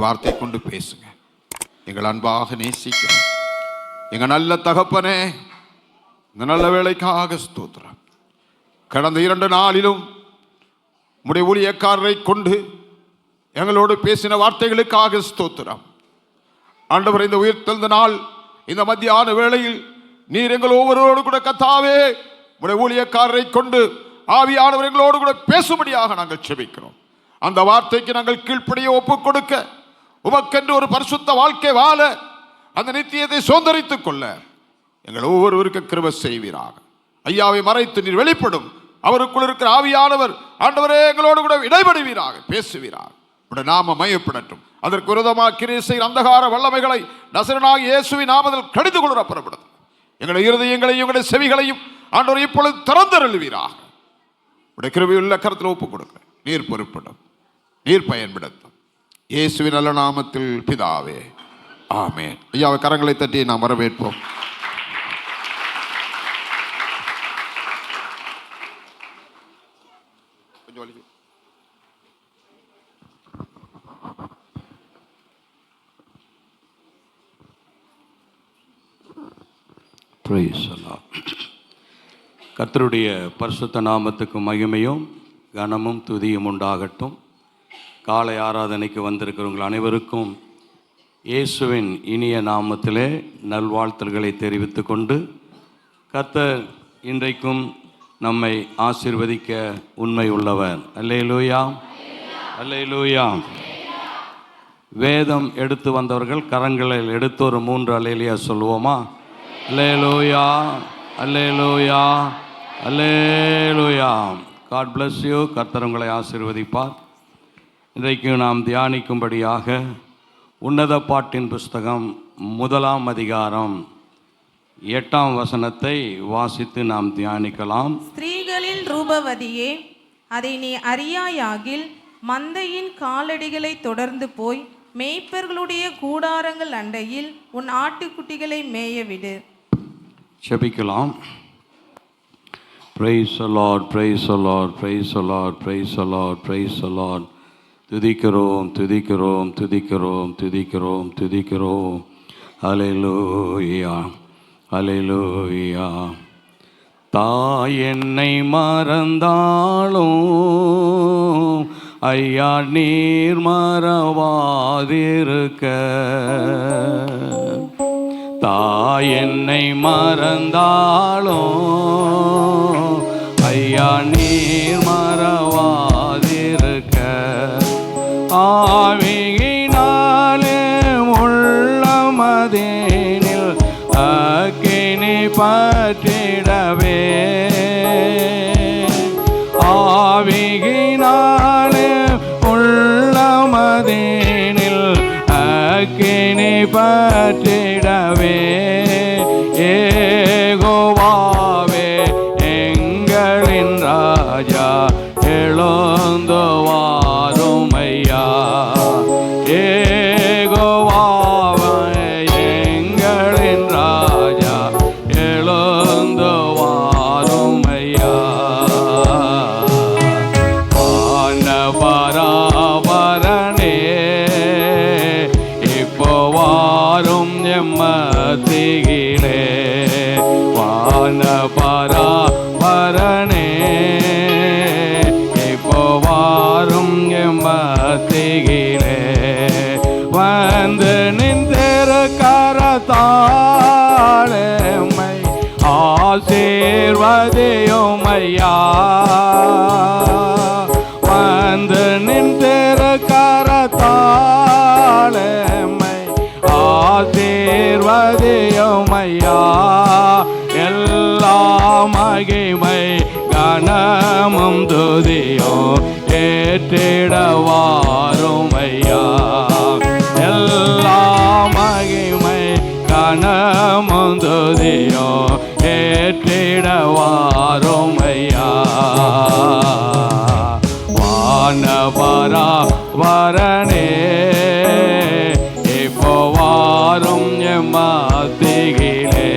வார்த்தை கொண்டு பேசுங்க. எங்கள் அன்பாக நேசிக்கிறோம் எங்கள் நல்ல தகப்பனே, இந்த நல்ல வேளைக்காக ஸ்தோத்திரம். கடந்த 2 நாளிலும் உம்முடைய ஊழியக்காரரை கொண்டு எங்களோடு பேசின வார்த்தைகளுக்காக ஸ்தோத்திரம். ஆண்டவர், இந்த உயிர்த்தெழுந்த நாள் இந்த மத்தியான வேளையில் நீர் எங்கள் ஒவ்வொருவரோடு கூட கர்த்தாவே உம்முடைய ஊழியக்காரரை கொண்டு ஆவியானவர் எங்களோடு கூட பேசும்படியாக நாங்கள் செபிக்கிறோம். அந்த வார்த்தைக்கு நாங்கள் கீழ்ப்படிய ஒப்புக் கொடுக்க, உமக்கென்று ஒரு பரிசுத்த வாழ்க்கை வாழ, அந்த நித்தியத்தை சுதந்தரித்துக் கொள்ள எங்கள் ஒவ்வொருவருக்கு கிருபை செய்வீராக. ஐயாவை மறைத்து நீர் வெளிப்படும். அவருக்குள் இருக்கிற ஆவியானவர் ஆண்டவரே எங்களோடு கூட இடைபடுவீராக, பேசுவீராக. உடைய நாம மையப்படட்டும். அதற்கு விரோதமாக கிரியை செய்கிற அந்தகார வல்லமைகளை நசரேயனாகிய இயேசுவின் நாமத்தில் கடிந்து கொள்கிற புறப்படுத்தும். எங்களுடைய இருதயங்களையும் எங்களுடைய செவிகளையும் ஆண்டவர் இப்பொழுது திறந்தருளுவீராக. உடைய கிருபையுள்ள கரத்தில் ஒப்புக் கொடுக்க நீர் பொறுப்படும், நீர் பயன்படுத்தும். இயேசுவின் நல்ல நாமத்தில் பிதாவே, ஆமென். ஐயாவை கரங்களை தட்டி நாம் வரவேற்போம். கர்த்தருடைய பரிசுத்த நாமத்துக்கு மகிமையும் கனமும் துதியும் உண்டாகட்டும். காலை ஆராதனைக்கு வந்திருக்கிறவங்கள் அனைவருக்கும் இயேசுவின் இனிய நாமத்திலே நல்வாழ்த்தல்களை தெரிவித்து கொண்டு, கர்த்தர் இன்றைக்கும் நம்மை ஆசீர்வதிக்க உண்மை உள்ளவர். அல்லேலூயா, அல்லேலூயா. வேதம் எடுத்து வந்தவர்கள் கரங்களில் எடுத்து ஒரு 3 அல்லேலூயா சொல்லுவோமா? Hallelujah, hallelujah, hallelujah. God bless you. கர்த்தர் உங்களை ஆசீர்வதிப்பார். இன்றைக்கு நாம் தியானிக்கும்படியாக உன்னத பாட்டின் புஸ்தகம் 1ஆம் அதிகாரம் 8ஆம் வசனத்தை வாசித்து நாம் தியானிக்கலாம். ஸ்திரீகளில் ரூபவதியே, அதை நீ அறியாயாகில் மந்தையின் காலடிகளை தொடர்ந்து போய் மேய்ப்பர்களுடைய கூடாரங்கள் அண்டையில் உன் ஆட்டுக்குட்டிகளை மேயவிடு. செபிக்கலாம். Praise the Lord, praise the Lord, praise the Lord, praise the Lord, praise the Lord. துதிக்கிறோம், துதிக்கிறோம், துதிக்கிறோம், துதிக்கிறோம், துதிக்கிறோம். ஹல்லேலூயா, ஹல்லேலூயா. தாய் என்னை மறந்தாலும் ஐயா நீர் மறவாதிருக்க, தாய் என்னை மறந்தாலும் ஐயா நீர் மறவாதிருக்க, ஆவியினாலே உள்ளமதேனில் அக்கினி பற்றிடவே, ஆவியினாலே உள்ளமதேனில் அக்கினி பற்றிடவே, ஏகோவாவே எங்களின் ராஜா எழுந்து வாரும் ஐயா, ஏகோவாவே எங்களின் ராஜா எழுந்து வாரும் ஐயா. வானபராபரணே இப்போ வாரும் எம்மத்திகிலே, வானபராபரணே இப்போ வாரும் எம்மத்திகிலே, வந்து நின்றிரு கரத்தாளமை ஆசீர்வதியும் ஐயா, வந்து நின்றிரு கரத்தாளமை ஆசீர்வதியும் ஐயா. எல்லா மகிமை கனமும் துதியும் ஏற்றிடவாரும் ஐயா, எல்லா மகிமை கனமும் துதியும் ஏற்றிடவாரும் ஐயா. வானபராபரணே இப்போ வாரும் எம்மத்திகிலே,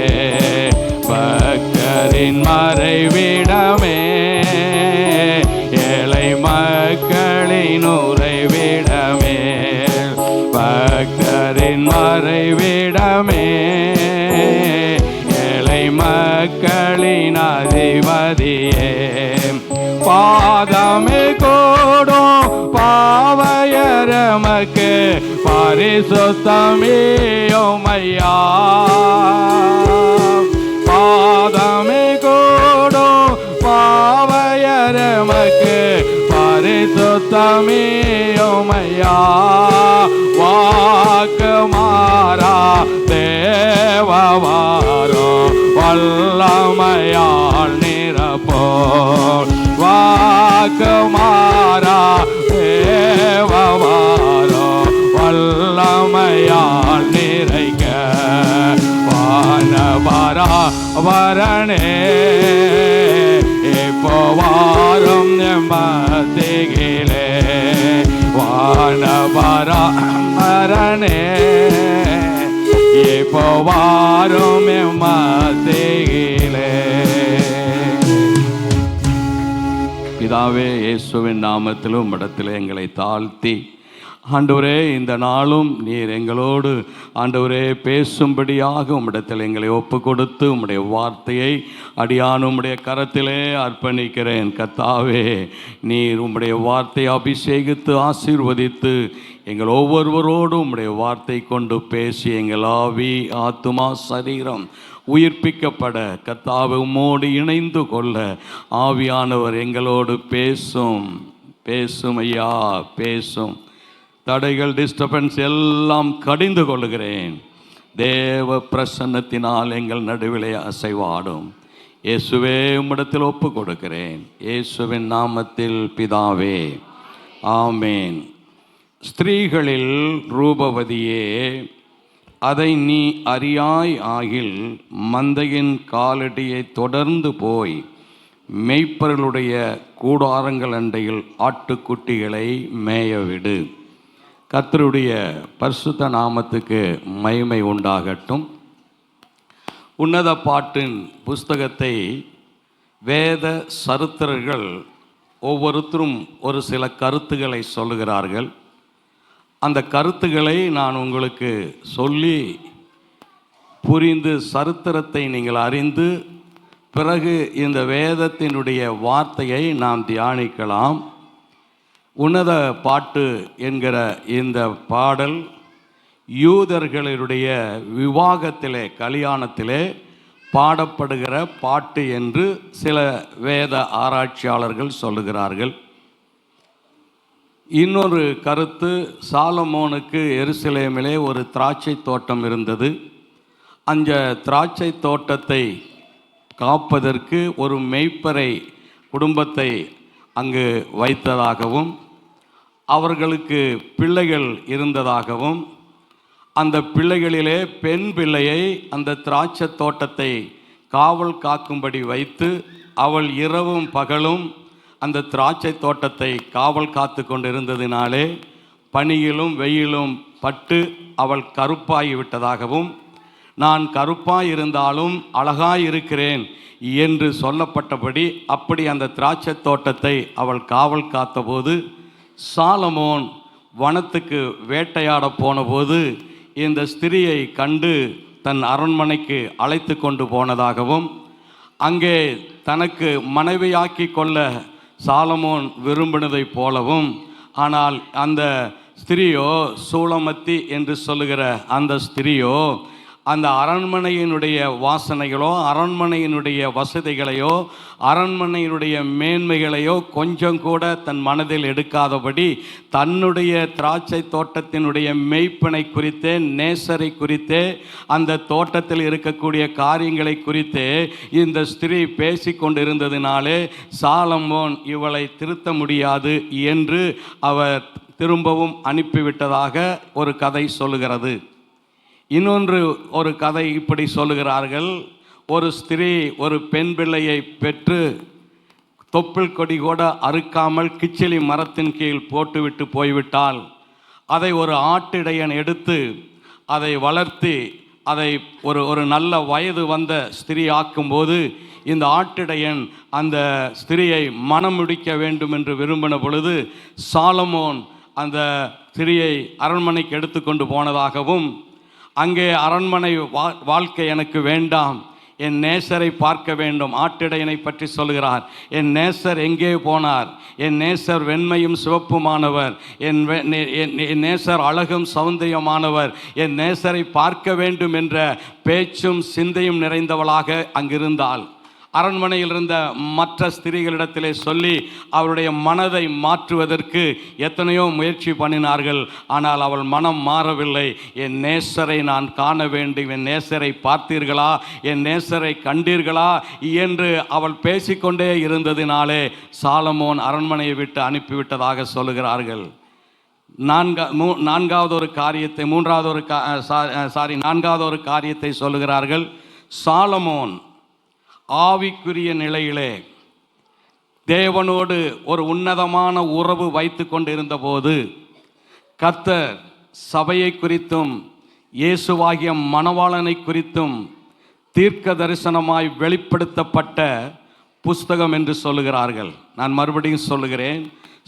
பக்தரின் மறைவிடமே, ஏழை மக்களின் உறைவிடமே, அதிபதியே பாதமே கூடும் பாவையரமக்கு பரிசுத்தமேயோமையா பாதமே கூடும் பாவையரமக்கு பரிசுத்தமேயோமையா வாக்கு மாறா தேவவாரோ வல்லமையால் நிரப்போ வாக்கு மாறா தேவவாரோ வல்லமையால் நிறைக்க வானவரா வரணே இப்போ வாரும் மத்தியிலே வானவரா வரணே இப்போ வாரும் மத்தியிலே. பிதாவே, இயேசுவின் நாமத்திலும் இடத்திலே எங்களை தாழ்த்தி ஆண்டவரே, இந்த நாளும் நீர் எங்களோடு ஆண்டவரே பேசும்படியாக உம்மிடத்தில் எங்களை ஒப்பு கொடுத்து உம்முடைய வார்த்தையை அடியான் உம்முடைய கரத்திலே அர்ப்பணிக்கிறேன். கர்த்தாவே, நீர் உம்முடைய வார்த்தையை அபிஷேகித்து ஆசீர்வதித்து எங்கள் ஒவ்வொருவரோடும் உம்முடைய வார்த்தை கொண்டு பேசி எங்கள் ஆவி ஆத்துமா சரீரம் உயிர்ப்பிக்கப்பட கர்த்தாவே உம்மோடு இணைந்து கொள்ள ஆவியானவர் எங்களோடு பேசும் ஐயா பேசும். தடைகள் டிஸ்டர்பன்ஸ் எல்லாம் கடிந்து கொள்ளுகிறேன். தேவ பிரசன்னத்தினால் எங்கள் நடுவிலே அசைவாடும். இயேசுவே உம்மிடத்தில் ஒப்பு கொடுக்கிறேன். இயேசுவின் நாமத்தில் பிதாவே, ஆமேன். ஸ்திரீகளில் ரூபவதியே, அதை நீ அறியாய் ஆகில் மந்தையின் காலடியை தொடர்ந்து போய் மேய்ப்பர்களுடைய கூடாரங்கள் அண்டையில் ஆட்டுக்குட்டிகளை மேயவிடு. கர்த்தருடைய பரிசுத்த நாமத்துக்கு மகிமை உண்டாகட்டும். உன்னத பாட்டின் புஸ்தகத்தை வேத சரித்திரர்கள் ஒவ்வொருத்தரும் ஒரு சில கருத்துக்களை சொல்லுகிறார்கள். அந்த கருத்துக்களை நான் உங்களுக்கு சொல்லி புரிந்து சரித்திரத்தை நீங்கள் அறிந்து பிறகு இந்த வேதத்தினுடைய வார்த்தையை நாம் தியானிக்கலாம். உன்னத பாட்டு என்கிற இந்த பாடல் யூதர்களுடைய விவாகத்திலே கல்யாணத்திலே பாடப்படுகிற பாட்டு என்று சில வேத ஆராய்ச்சியாளர்கள் சொல்லுகிறார்கள். இன்னொரு கருத்து, சாலமோனுக்கு எருசலேமிலே ஒரு திராட்சை தோட்டம் இருந்தது. அந்த திராட்சை தோட்டத்தை காப்பதற்கு ஒரு மேய்ப்பரை குடும்பத்தை அங்கு வைத்ததாகவும் அவர்களுக்கு பிள்ளைகள் இருந்ததாகவும் அந்த பிள்ளைகளிலே பெண் பிள்ளையை அந்த திராட்சை தோட்டத்தை காவல் காக்கும்படி வைத்து அவள் இரவும் பகலும் அந்த திராட்சை தோட்டத்தை காவல் காத்து கொண்டிருந்ததினாலே பனியிலும் வெயிலும் பட்டு அவள் கருப்பாகி விட்டதாகவும் நான் கருப்பாய் இருந்தாலும் அழகாய் இருக்கிறேன் என்று சொல்லப்பட்டபடி அப்படி அந்த திராட்சை தோட்டத்தை அவள் காவல் காத்தபோது சாலமோன் வனத்துக்கு வேட்டையாட போனபோது இந்த ஸ்திரியை கண்டு தன் அரண்மனைக்கு அழைத்து கொண்டு போனதாகவும் அங்கே தனக்கு மனைவியாக்கி கொள்ள சாலமோன் விரும்பினதைப் போலவும், ஆனால் அந்த ஸ்திரியோ சூலமத்தி என்று சொல்லுகிற அந்த ஸ்திரியோ அந்த அரண்மனையினுடைய வாசனைகளோ அரண்மனையினுடைய வசதிகளையோ அரண்மனையினுடைய மேன்மைகளையோ கொஞ்சம் கூட தன் மனதில் எடுக்காதபடி தன்னுடைய திராட்சை தோட்டத்தினுடைய மேய்ப்பனை குறித்தே நேசரை குறித்தே அந்த தோட்டத்தில் இருக்கக்கூடிய காரியங்களை குறித்தே இந்த ஸ்திரீ பேசி கொண்டிருந்ததினாலே சாலமோன் இவளை திருத்த முடியாது என்று அவர் திரும்பவும் அனுப்பிவிட்டதாக ஒரு கதை சொல்லுகிறது. இன்னொன்று ஒரு கதை இப்படி சொல்லுகிறார்கள். ஒரு ஸ்திரீ ஒரு பெண் பிள்ளையை பெற்று தொப்புள் கொடி கூட அறுக்காமல் கிச்சிலி மரத்தின் கீழ் போட்டுவிட்டு போய்விட்டால் அதை ஒரு ஆட்டிடையன் எடுத்து அதை வளர்த்தி அதை ஒரு நல்ல வயது வந்த ஸ்திரீ ஆக்கும்போது இந்த ஆட்டிடையன் அந்த ஸ்திரியை மனம் முடிக்க வேண்டும் என்று விரும்பின பொழுது சாலமோன் அந்த ஸ்திரியை அரண்மனைக்கு எடுத்து கொண்டு போனதாகவும் அங்கே அரண்மனை வாழ்க்கை எனக்கு வேண்டாம், என் நேசரை பார்க்க வேண்டும். ஆட்டிடையனை பற்றி சொல்கிறார். என் நேசர் எங்கே போனார்? என் நேசர் வெண்மையும் சிவப்புமானவர், என் நேசர் அழகும் சௌந்தரியமானவர், என் நேசரை பார்க்க வேண்டும் என்ற பேச்சும் சிந்தையும் நிறைந்தவளாக அங்கிருந்தாள். அரண்மனையில் இருந்த மற்ற ஸ்திரீகளிடத்திலே சொல்லி அவருடைய மனதை மாற்றுவதற்கு எத்தனையோ முயற்சி பண்ணினார்கள். ஆனால் அவள் மனம் மாறவில்லை. என் நேசரை நான் காண வேண்டும், என் நேசரை பார்த்தீர்களா, என் நேசரை கண்டீர்களா என்று அவள் பேசிக்கொண்டே இருந்ததினாலே சாலமோன் அரண்மனையை விட்டு அனுப்பிவிட்டதாக சொல்லுகிறார்கள். நான்காவது ஒரு காரியத்தை சொல்லுகிறார்கள். சாலமோன் ஆவிக்குரிய நிலையிலே தேவனோடு ஒரு உன்னதமான உறவு வைத்து கொண்டிருந்த போது கர்த்தர் சபையை குறித்தும் இயேசுவாகிய மணவாளனை குறித்தும் தீர்க்க தரிசனமாய் வெளிப்படுத்தப்பட்ட புஸ்தகம் என்று சொல்லுகிறார்கள். நான் மறுபடியும் சொல்லுகிறேன்.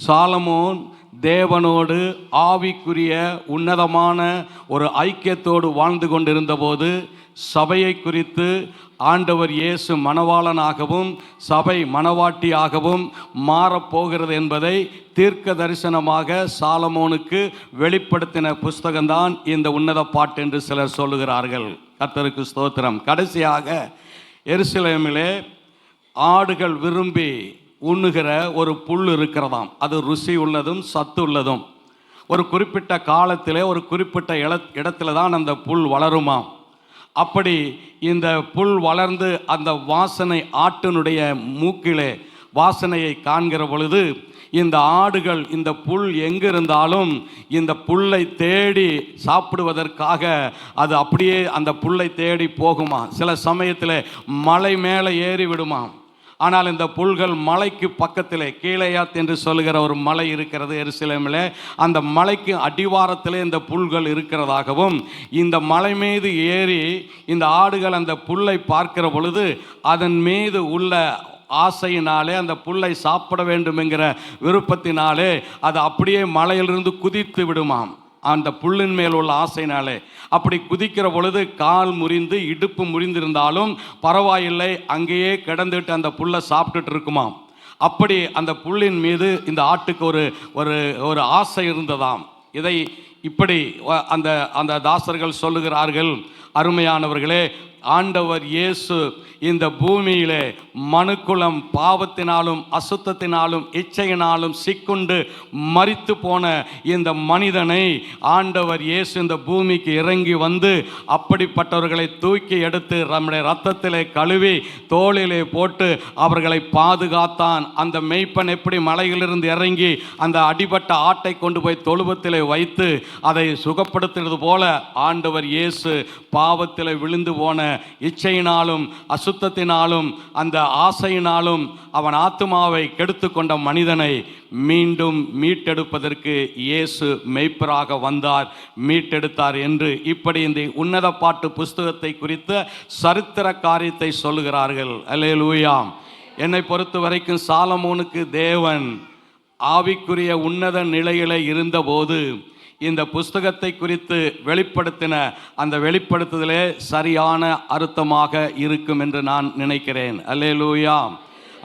சாலமோன் தேவனோடு ஆவிக்குரிய உன்னதமான ஒரு ஐக்கியத்தோடு வாழ்ந்து கொண்டிருந்த போது சபையை குறித்து ஆண்டவர் இயேசு மணவாளனாகவும் சபை மணவாட்டியாகவும் மாறப்போகிறது என்பதை தீர்க்க தரிசனமாக சாலமோனுக்கு வெளிப்படுத்தின புஸ்தகம்தான் இந்த உன்னத பாட்டு என்று சிலர் சொல்லுகிறார்கள். கர்த்தருக்கு ஸ்தோத்திரம். கடைசியாக எருசலேமிலே ஆடுகள் விரும்பி உண்ணுகிற ஒரு புல் இருக்கிறதாம். அது ருசி உள்ளதும் சத்து உள்ளதும். ஒரு குறிப்பிட்ட காலத்திலே ஒரு குறிப்பிட்ட இடத்துல தான் அந்த புல் வளருமாம். அப்படி இந்த புல் வளர்ந்து அந்த வாசனை ஆட்டினுடைய மூக்கிலே வாசனையை காண்கிற பொழுது இந்த ஆடுகள் இந்த புல் எங்கிருந்தாலும் இந்த புல்லை தேடி சாப்பிடுவதற்காக அது அப்படியே அந்த புல்லை தேடி போகுமா. சில சமயத்தில் மலை மேலே ஏறி விடுமாம். ஆனால் இந்த புல்கள் மலைக்கு பக்கத்திலே கீழையாத் என்று சொல்லுகிற ஒரு மலை இருக்கிறது எருசலேமிலே. அந்த மலைக்கு அடிவாரத்திலே இந்த புல்கள் இருக்கிறதாகவும் இந்த மலை மீது ஏறி இந்த ஆடுகள் அந்த புல்லை பார்க்கிற பொழுது அதன் மீது உள்ள ஆசையினாலே அந்த புல்லை சாப்பிட வேண்டும் என்கிற விருப்பத்தினாலே அது அப்படியே மலையிலிருந்து குதித்து விடுமாம். அந்த புல்லின் மேல் உள்ள ஆசைனாலே அப்படி குதிக்கிற பொழுது கால் முறிந்து இடுப்பு முறிந்திருந்தாலும் பரவாயில்லை, அங்கேயே கிடந்துட்டு அந்த புல்லை சாப்பிட்டுட்டு இருக்குமாம். அப்படி அந்த புல்லின் மீது இந்த ஆட்டுக்கு ஒரு ஆசை இருந்ததாம். இதை இப்படி அந்த தாசர்கள் சொல்லுகிறார்கள். அருமையானவர்களே, ஆண்டவர் இயேசு இந்த பூமியிலே மனுக்குலம் பாவத்தினாலும் அசுத்தத்தினாலும் இச்சையினாலும் சிக்குண்டு மரித்து போன இந்த மனிதனை ஆண்டவர் இயேசு இந்த பூமிக்கு இறங்கி வந்து அப்படிப்பட்டவர்களை தூக்கி எடுத்து நம்முடைய இரத்தத்திலே கழுவி தோளிலே போட்டு அவர்களை பாதுகாத்தான். அந்த மெய்ப்பன் எப்படி மலையிலிருந்து இறங்கி அந்த அடிபட்ட ஆட்டை கொண்டு போய் தொழுவத்திலே வைத்து அதை சுகப்படுத்துறது போல ஆண்டவர் இயேசு பாவத்தில் விழுந்து போன இச்சையினாலும் அசுத்தத்தினாலும் அந்த ஆசையினாலும் அவன் ஆத்துமாவை கெடுத்து கொண்ட மனிதனை மீண்டும் மீட்டெடுப்பதற்கு இயேசு மெய்ப்பராக வந்தார், மீட்டெடுத்தார் என்று இப்படி இந்த உன்னத பாட்டு புஸ்தகத்தை குறித்த சரித்திர காரியத்தை சொல்லுகிறார்கள். அல்லேலூயா. என்னை பொறுத்த வரைக்கும் சாலமோனுக்கு தேவன் ஆவிக்குரிய உன்னத நிலையில இருந்தபோது இந்த புஸ்தகத்தை குறித்து வெளிப்படுத்தின அந்த வெளிப்படுத்துதலே சரியான அர்த்தமாக இருக்கும் என்று நான் நினைக்கிறேன். அல்லேலூயா,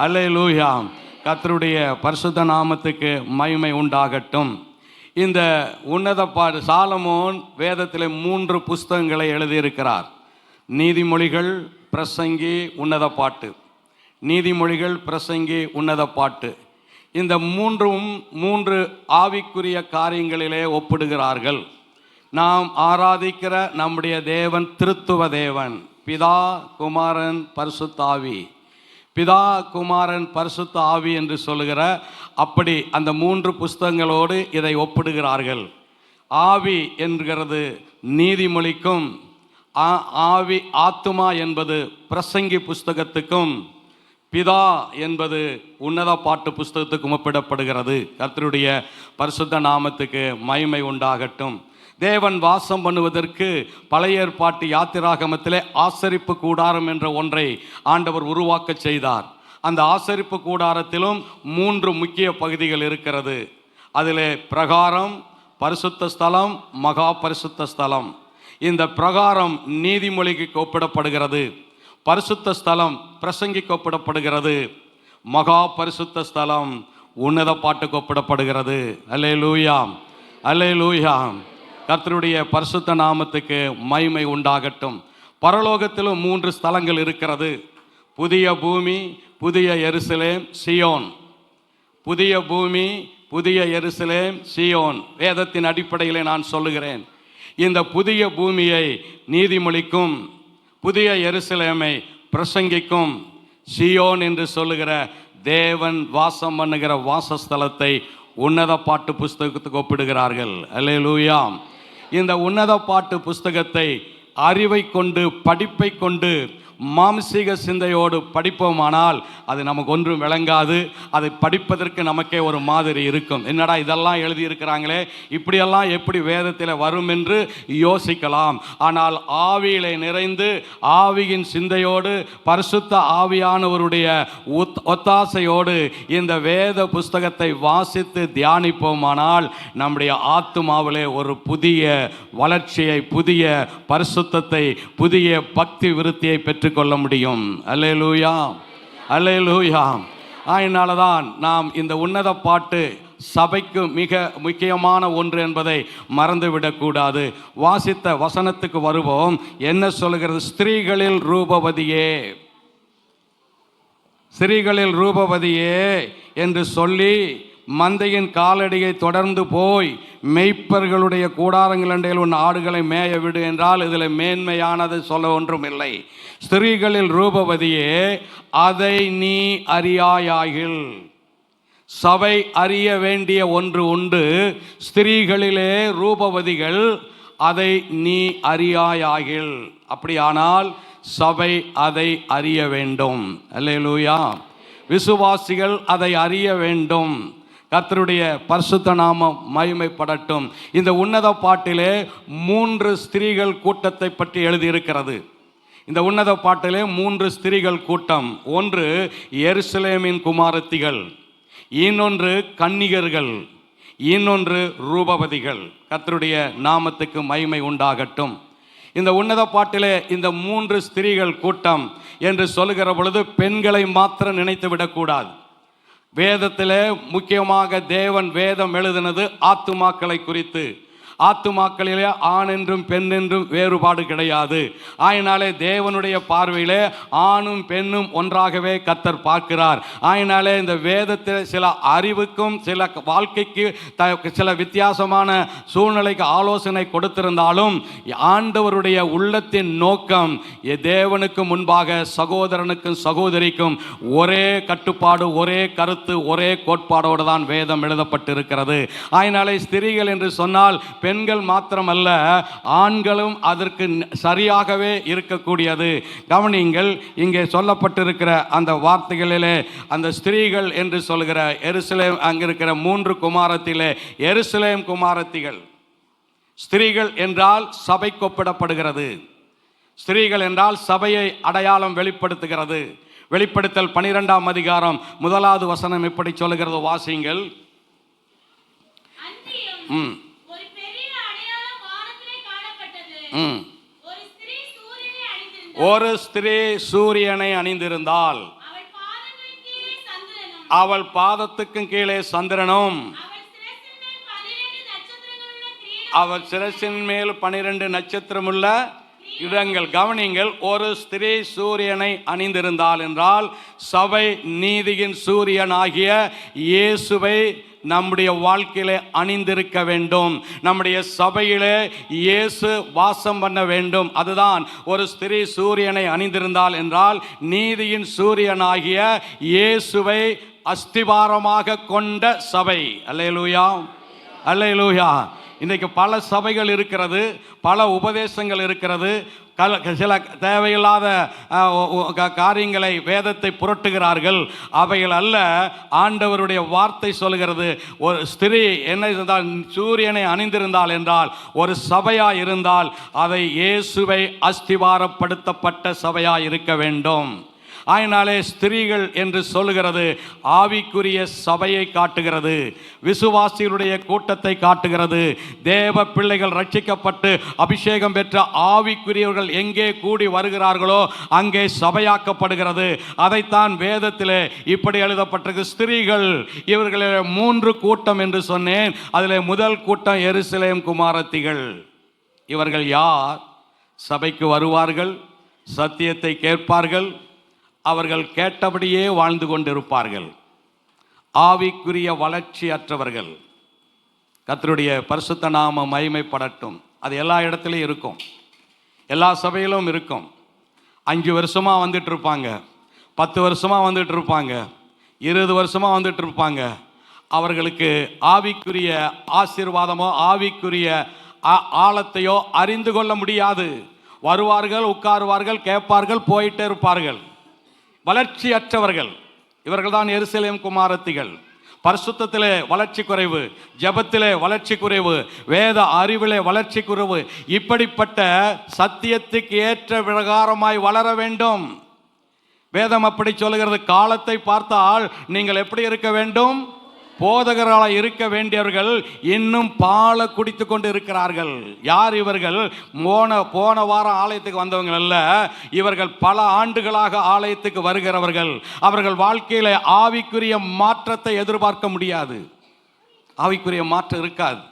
அல்லேலூயா. கர்த்தருடைய பரிசுத்த நாமத்துக்கு மகிமை உண்டாகட்டும். இந்த உன்னத சாலமோன் வேதத்தில் 3 புஸ்தகங்களை எழுதியிருக்கிறார். நீதிமொழிகள், பிரசங்கி, உன்னத பாட்டு. நீதிமொழிகள், பிரசங்கி, உன்னத பாட்டு. இந்த 3 ஆவிக்குரிய காரியங்களிலே ஒப்பிடுகிறார்கள். நாம் ஆராதிக்கிற நம்முடைய தேவன் திருத்துவ தேவன், பிதா, குமாரன், பரிசுத்த ஆவி. பிதா, குமாரன், பரிசுத்த ஆவி என்று சொல்லுகிற அப்படி அந்த 3 புஸ்தகங்களோடு இதை ஒப்பிடுகிறார்கள். ஆவி என்கிறது நீதிமொழிக்கும், ஆவி ஆத்துமா என்பது பிரசங்கி புஸ்தகத்துக்கும், பிதா என்பது உன்னத பாட்டு புஸ்தகத்துக்கு ஒப்பிடப்படுகிறது. கர்த்தருடைய பரிசுத்த நாமத்துக்கு மகிமை உண்டாகட்டும். தேவன் வாசம் பண்ணுவதற்கு பழைய ஏற்பாட்டு யாத்திராகமத்திலே ஆசரிப்பு கூடாரம் என்ற ஒன்றை ஆண்டவர் உருவாக்க செய்தார். அந்த ஆசரிப்பு கூடாரத்திலும் 3 முக்கிய பகுதிகள் இருக்கிறது. அதிலே பிரகாரம், பரிசுத்த ஸ்தலம், மகா பரிசுத்த ஸ்தலம். இந்த பிரகாரம் நீதிமொழிக்கு ஒப்பிடப்படுகிறது. பரிசுத்த ஸ்தலம் பிரசங்கிக்கப்படப்படுகிறது, மகா பரிசுத்த ஸ்தலம் உன்னத பாட்டுக்கு ஒப்பிடப்படுகிறது. அல்லேலூயா, அல்லேலூயா. கர்த்தருடைய பரிசுத்த நாமத்துக்கு மகிமை உண்டாகட்டும். பரலோகத்திலும் 3 ஸ்தலங்கள் இருக்கிறது. புதிய பூமி, புதிய எருசலேம், சியோன். புதிய பூமி, புதிய எருசலேம், சியோன். வேதத்தின் அடிப்படையிலே நான் சொல்லுகிறேன். இந்த புதிய பூமியை நீதிமொழிக்கும், புதிய எருசலேமை பிரசங்கிக்கும், சியோன் என்று சொல்லுகிற தேவன் வாசம் பண்ணுகிற வாசஸ்தலத்தை உன்னத பாட்டு புஸ்தகத்துக்கு ஒப்பிடுகிறார்கள். அல்லேலூயா. இந்த உன்னத பாட்டு புஸ்தகத்தை அறிவை கொண்டு, படிப்பை கொண்டு, மாம்சீக சிந்தையோடு படிப்போமானால் அது நமக்கு ஒன்றும் விளங்காது. அதை படிப்பதற்கு நமக்கே ஒரு மாதிரி இருக்கும். என்னடா இதெல்லாம் எழுதியிருக்கிறாங்களே, இப்படியெல்லாம் எப்படி வேதத்தில் வரும் என்று யோசிக்கலாம். ஆனால் ஆவியிலே நிறைந்து ஆவியின் சிந்தையோடு பரிசுத்த ஆவியானவருடைய ஒத்தாசையோடு இந்த வேத புஸ்தகத்தை வாசித்து தியானிப்போமானால் நம்முடைய ஆத்துமாவிலே ஒரு புதிய வளர்ச்சியை, புதிய பரிசுத்தத்தை, புதிய பக்தி விருத்தியை பெற்றுக்கொள்ள முடியும். அல்லேலூயா, அல்லேலூயா. அதனால தான் நாம் இந்த உன்னத பாட்டு சபைக்கு மிக முக்கியமான ஒன்று என்பதை மறந்துவிடக்கூடாது. வாசித்த வசனத்துக்கு வருவோம். என்ன சொல்கிறது? ஸ்திரீகளில் ரூபவதியே, ஸ்திரீகளில் ரூபவதியே என்று சொல்லி மந்தையின் காலடியை தொடர்ந்து போய் மெய்ப்பர்களுடைய கூடாரங்கள் அண்டையில் உன் ஆடுகளை மேய விடு என்றால் இதில் மேன்மையானது சொல்ல ஒன்றும் இல்லை. ஸ்திரீகளில் ரூபவதியே, அதை நீ அறியாயாகில். சபை அறிய வேண்டிய ஒன்று உண்டு. ஸ்திரீகளிலே ரூபவதிகள், அதை நீ அறியாயாகில். அப்படியானால் சபை அதை அறிய வேண்டும். அல்லேலூயா. விசுவாசிகள் அதை அறிய வேண்டும். கர்த்தருடைய பரிசுத்த நாமம் மகிமைப்படட்டும். இந்த உன்னத பாட்டிலே 3 ஸ்திரீகள் கூட்டத்தை பற்றி எழுதியிருக்கிறது. இந்த உன்னத பாட்டிலே 3 ஸ்திரீகள் கூட்டம். ஒன்று எருசலேமின் குமாரத்திகள், இன்னொன்று கன்னிகர்கள், இன்னொன்று ரூபவதிகள். கர்த்தருடைய நாமத்துக்கு மகிமை உண்டாகட்டும். இந்த உன்னத பாட்டிலே இந்த 3 ஸ்திரீகள் கூட்டம் என்று சொல்லுகிற பொழுது பெண்களை மாத்திரம் நினைத்து விடக்கூடாது. வேதத்திலே முக்கியமாக தேவன் வேதம் எழுதினது ஆத்துமாக்களை குறித்து. ஆத்துமாக்களிலே ஆண் என்றும் பெண் என்றும் வேறுபாடு கிடையாது. ஆயினாலே தேவனுடைய பார்வையிலே ஆணும் பெண்ணும் ஒன்றாகவே கர்த்தர் பார்க்கிறார். ஆயினாலே இந்த வேதத்தில் சில அறிவுக்கும் சில வாழ்க்கைக்கு சில வித்தியாசமான சூழ்நிலைக்கு ஆலோசனை கொடுத்திருந்தாலும் ஆண்டவருடைய உள்ளத்தின் நோக்கம் தேவனுக்கு முன்பாக சகோதரனுக்கும் சகோதரிக்கும் ஒரே கட்டுப்பாடு, ஒரே கருத்து, ஒரே கோட்பாடோடு தான் வேதம் எழுதப்பட்டிருக்கிறது. ஆயினாலே ஸ்திரீகள் என்று சொன்னால் பெண்கள் மாத்திரமல்ல, ஆண்களும் அதற்கு சரியாகவே இருக்கக்கூடியது. கவனிங்கள், இங்கே சொல்லப்பட்டிருக்கிற அந்த வார்த்தைகளிலே அந்த ஸ்திரீகள் என்று சொல்கிற எருசலேம், அங்கிருக்கிற 3 குமாரத்திலே எருசலேம் குமாரத்திகள். ஸ்திரீகள் என்றால் சபை ஒப்பிடப்படுகிறது. ஸ்திரீகள் என்றால் சபையை அடையாளம் வெளிப்படுத்துகிறது. வெளிப்படுத்தல் 12ஆம் அதிகாரம் 1வது வசனம் இப்படி சொல்லுகிறது, வாசியுங்கள். ஒரு ஸ்திரீ சூரியனை அணிந்திருந்தால் அவள் பாதத்துக்கும் கீழே சந்திரனும், அவள் சிரசின் மேல் 12 நட்சத்திரமுள்ள இடங்கள். கவனிங்கள், ஒரு ஸ்திரீ சூரியனை அணிந்திருந்தால் என்றால் சபை நீதியின் சூரியனாகிய இயேசுவை நம்முடைய வாழ்க்கையிலே அணிந்திருக்க வேண்டும். நம்முடைய சபையிலே இயேசு வாசம் பண்ண வேண்டும். அதுதான் ஒரு ஸ்திரீ சூரியனை அணிந்திருந்தால் என்றால் நீதியின் சூரியனாகிய இயேசுவை அஸ்திவாரமாக கொண்ட சபை. அல்லேலூயா, அல்லேலூயா. இன்றைக்கு பல சபைகள் இருக்கிறது, பல உபதேசங்கள் இருக்கிறது. சில தேவையில்லாத காரியங்களை வேதத்தை புரட்டுகிறார்கள். அவைகள் அல்ல. ஆண்டவருடைய வார்த்தை சொல்கிறது, ஒரு ஸ்திரீ என்ன இருந்தால் சூரியனை அணிந்திருந்தால் என்றால் ஒரு சபையாய் இருந்தால் அதை இயேசுவை அஸ்திவாரப்படுத்தப்பட்ட சபையாய் இருக்க வேண்டும். ஆயினாலே ஸ்திரீகள் என்று சொல்லுகிறது ஆவிக்குரிய சபையை காட்டுகிறது, விசுவாசிகளுடைய கூட்டத்தை காட்டுகிறது. தேவ பிள்ளைகள் ரட்சிக்கப்பட்டு அபிஷேகம் பெற்ற ஆவிக்குரியவர்கள் எங்கே கூடி வருகிறார்களோ அங்கே சபையாக்கப்படுகிறது. அதைத்தான் வேதத்திலே இப்படி எழுதப்பட்டிருக்கு. ஸ்திரீகள் இவர்களில் 3 கூட்டம் என்று சொன்னேன். அதில் முதல் கூட்டம் எருசலேம் குமாரத்திகள். இவர்கள் யார்? சபைக்கு வருவார்கள், சத்தியத்தை கேட்பார்கள், அவர்கள் கேட்டபடியே வாழ்ந்து கொண்டிருப்பார்கள். ஆவிக்குரிய வளர்ச்சி அற்றவர்கள். கர்த்தருடைய பரிசுத்த நாமம் மகிமைப்படட்டும். அது எல்லா இடத்துலையும் இருக்கும், எல்லா சபையிலும் இருக்கும். 5 வருஷமாக வந்துட்டு இருப்பாங்க, 10 வருஷமாக வந்துட்டு இருப்பாங்க, 20 வருஷமாக வந்துட்டு இருப்பாங்க. அவர்களுக்கு ஆவிக்குரிய ஆசீர்வாதமோ ஆவிக்குரிய ஆழத்தையோ அறிந்து கொள்ள முடியாது. வருவார்கள், உட்காருவார்கள், கேட்பார்கள், போயிட்டே இருப்பார்கள். வளர்ச்சி அற்றவர்கள். இவர்கள் தான் எருசலேம் குமாரத்திகள். பரிசுத்தத்திலே வளர்ச்சி குறைவு, ஜெபத்திலே வளர்ச்சி குறைவு, வேத அறிவிலே வளர்ச்சி குறைவு. இப்படிப்பட்ட சத்தியத்துக்கு ஏற்ற பிரகாரமாய் வளர வேண்டும். வேதம் அப்படி சொல்லுகிறது. காலத்தை பார்த்தால் நீங்கள் எப்படி இருக்க வேண்டும்? போதகர்களாக இருக்க வேண்டியவர்கள் இன்னும் பாலை குடித்து கொண்டு இருக்கிறார்கள். யார் இவர்கள்? போன வாரம் ஆலயத்துக்கு வந்தவங்க அல்ல. இவர்கள் பல ஆண்டுகளாக ஆலயத்துக்கு வருகிறவர்கள். அவர்கள் வாழ்க்கையில ஆவிக்குரிய மாற்றத்தை எதிர்பார்க்க முடியாது. ஆவிக்குரிய மாற்றம் இருக்காது.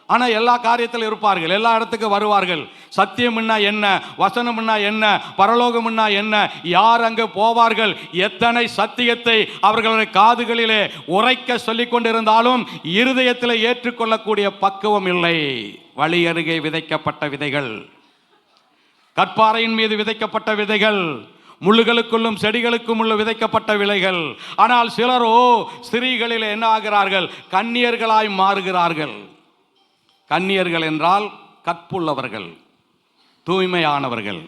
ஆனால் எல்லா காரியத்திலும் இருப்பார்கள், எல்லா இடத்துக்கு வருவார்கள். சத்தியம்னா என்ன, வசனம்னா என்ன, பரலோகம்னா என்ன, யார் அங்கு போவார்கள்? எத்தனை சத்தியத்தை அவர்களுடைய காதுகளிலே உரைக்க சொல்லிக் கொண்டிருந்தாலும் இருதயத்தில் ஏற்றுக்கொள்ளக்கூடிய பக்குவம் இல்லை. வழி அருகே விதைக்கப்பட்ட விதைகள், கற்பாறையின் மீது விதைக்கப்பட்ட விதைகள், முள்ளுகளுக்குள்ளும் செடிகளுக்கும் உள்ள விதைக்கப்பட்ட விதைகள். ஆனால் சிலரோ ஸ்திரீகளில் என்ன ஆகிறார்கள்? கன்னியர்களாய் மாறுகிறார்கள். கன்னியர்கள் என்றால் கற்புள்ளவர்கள், தூய்மையானவர்கள்.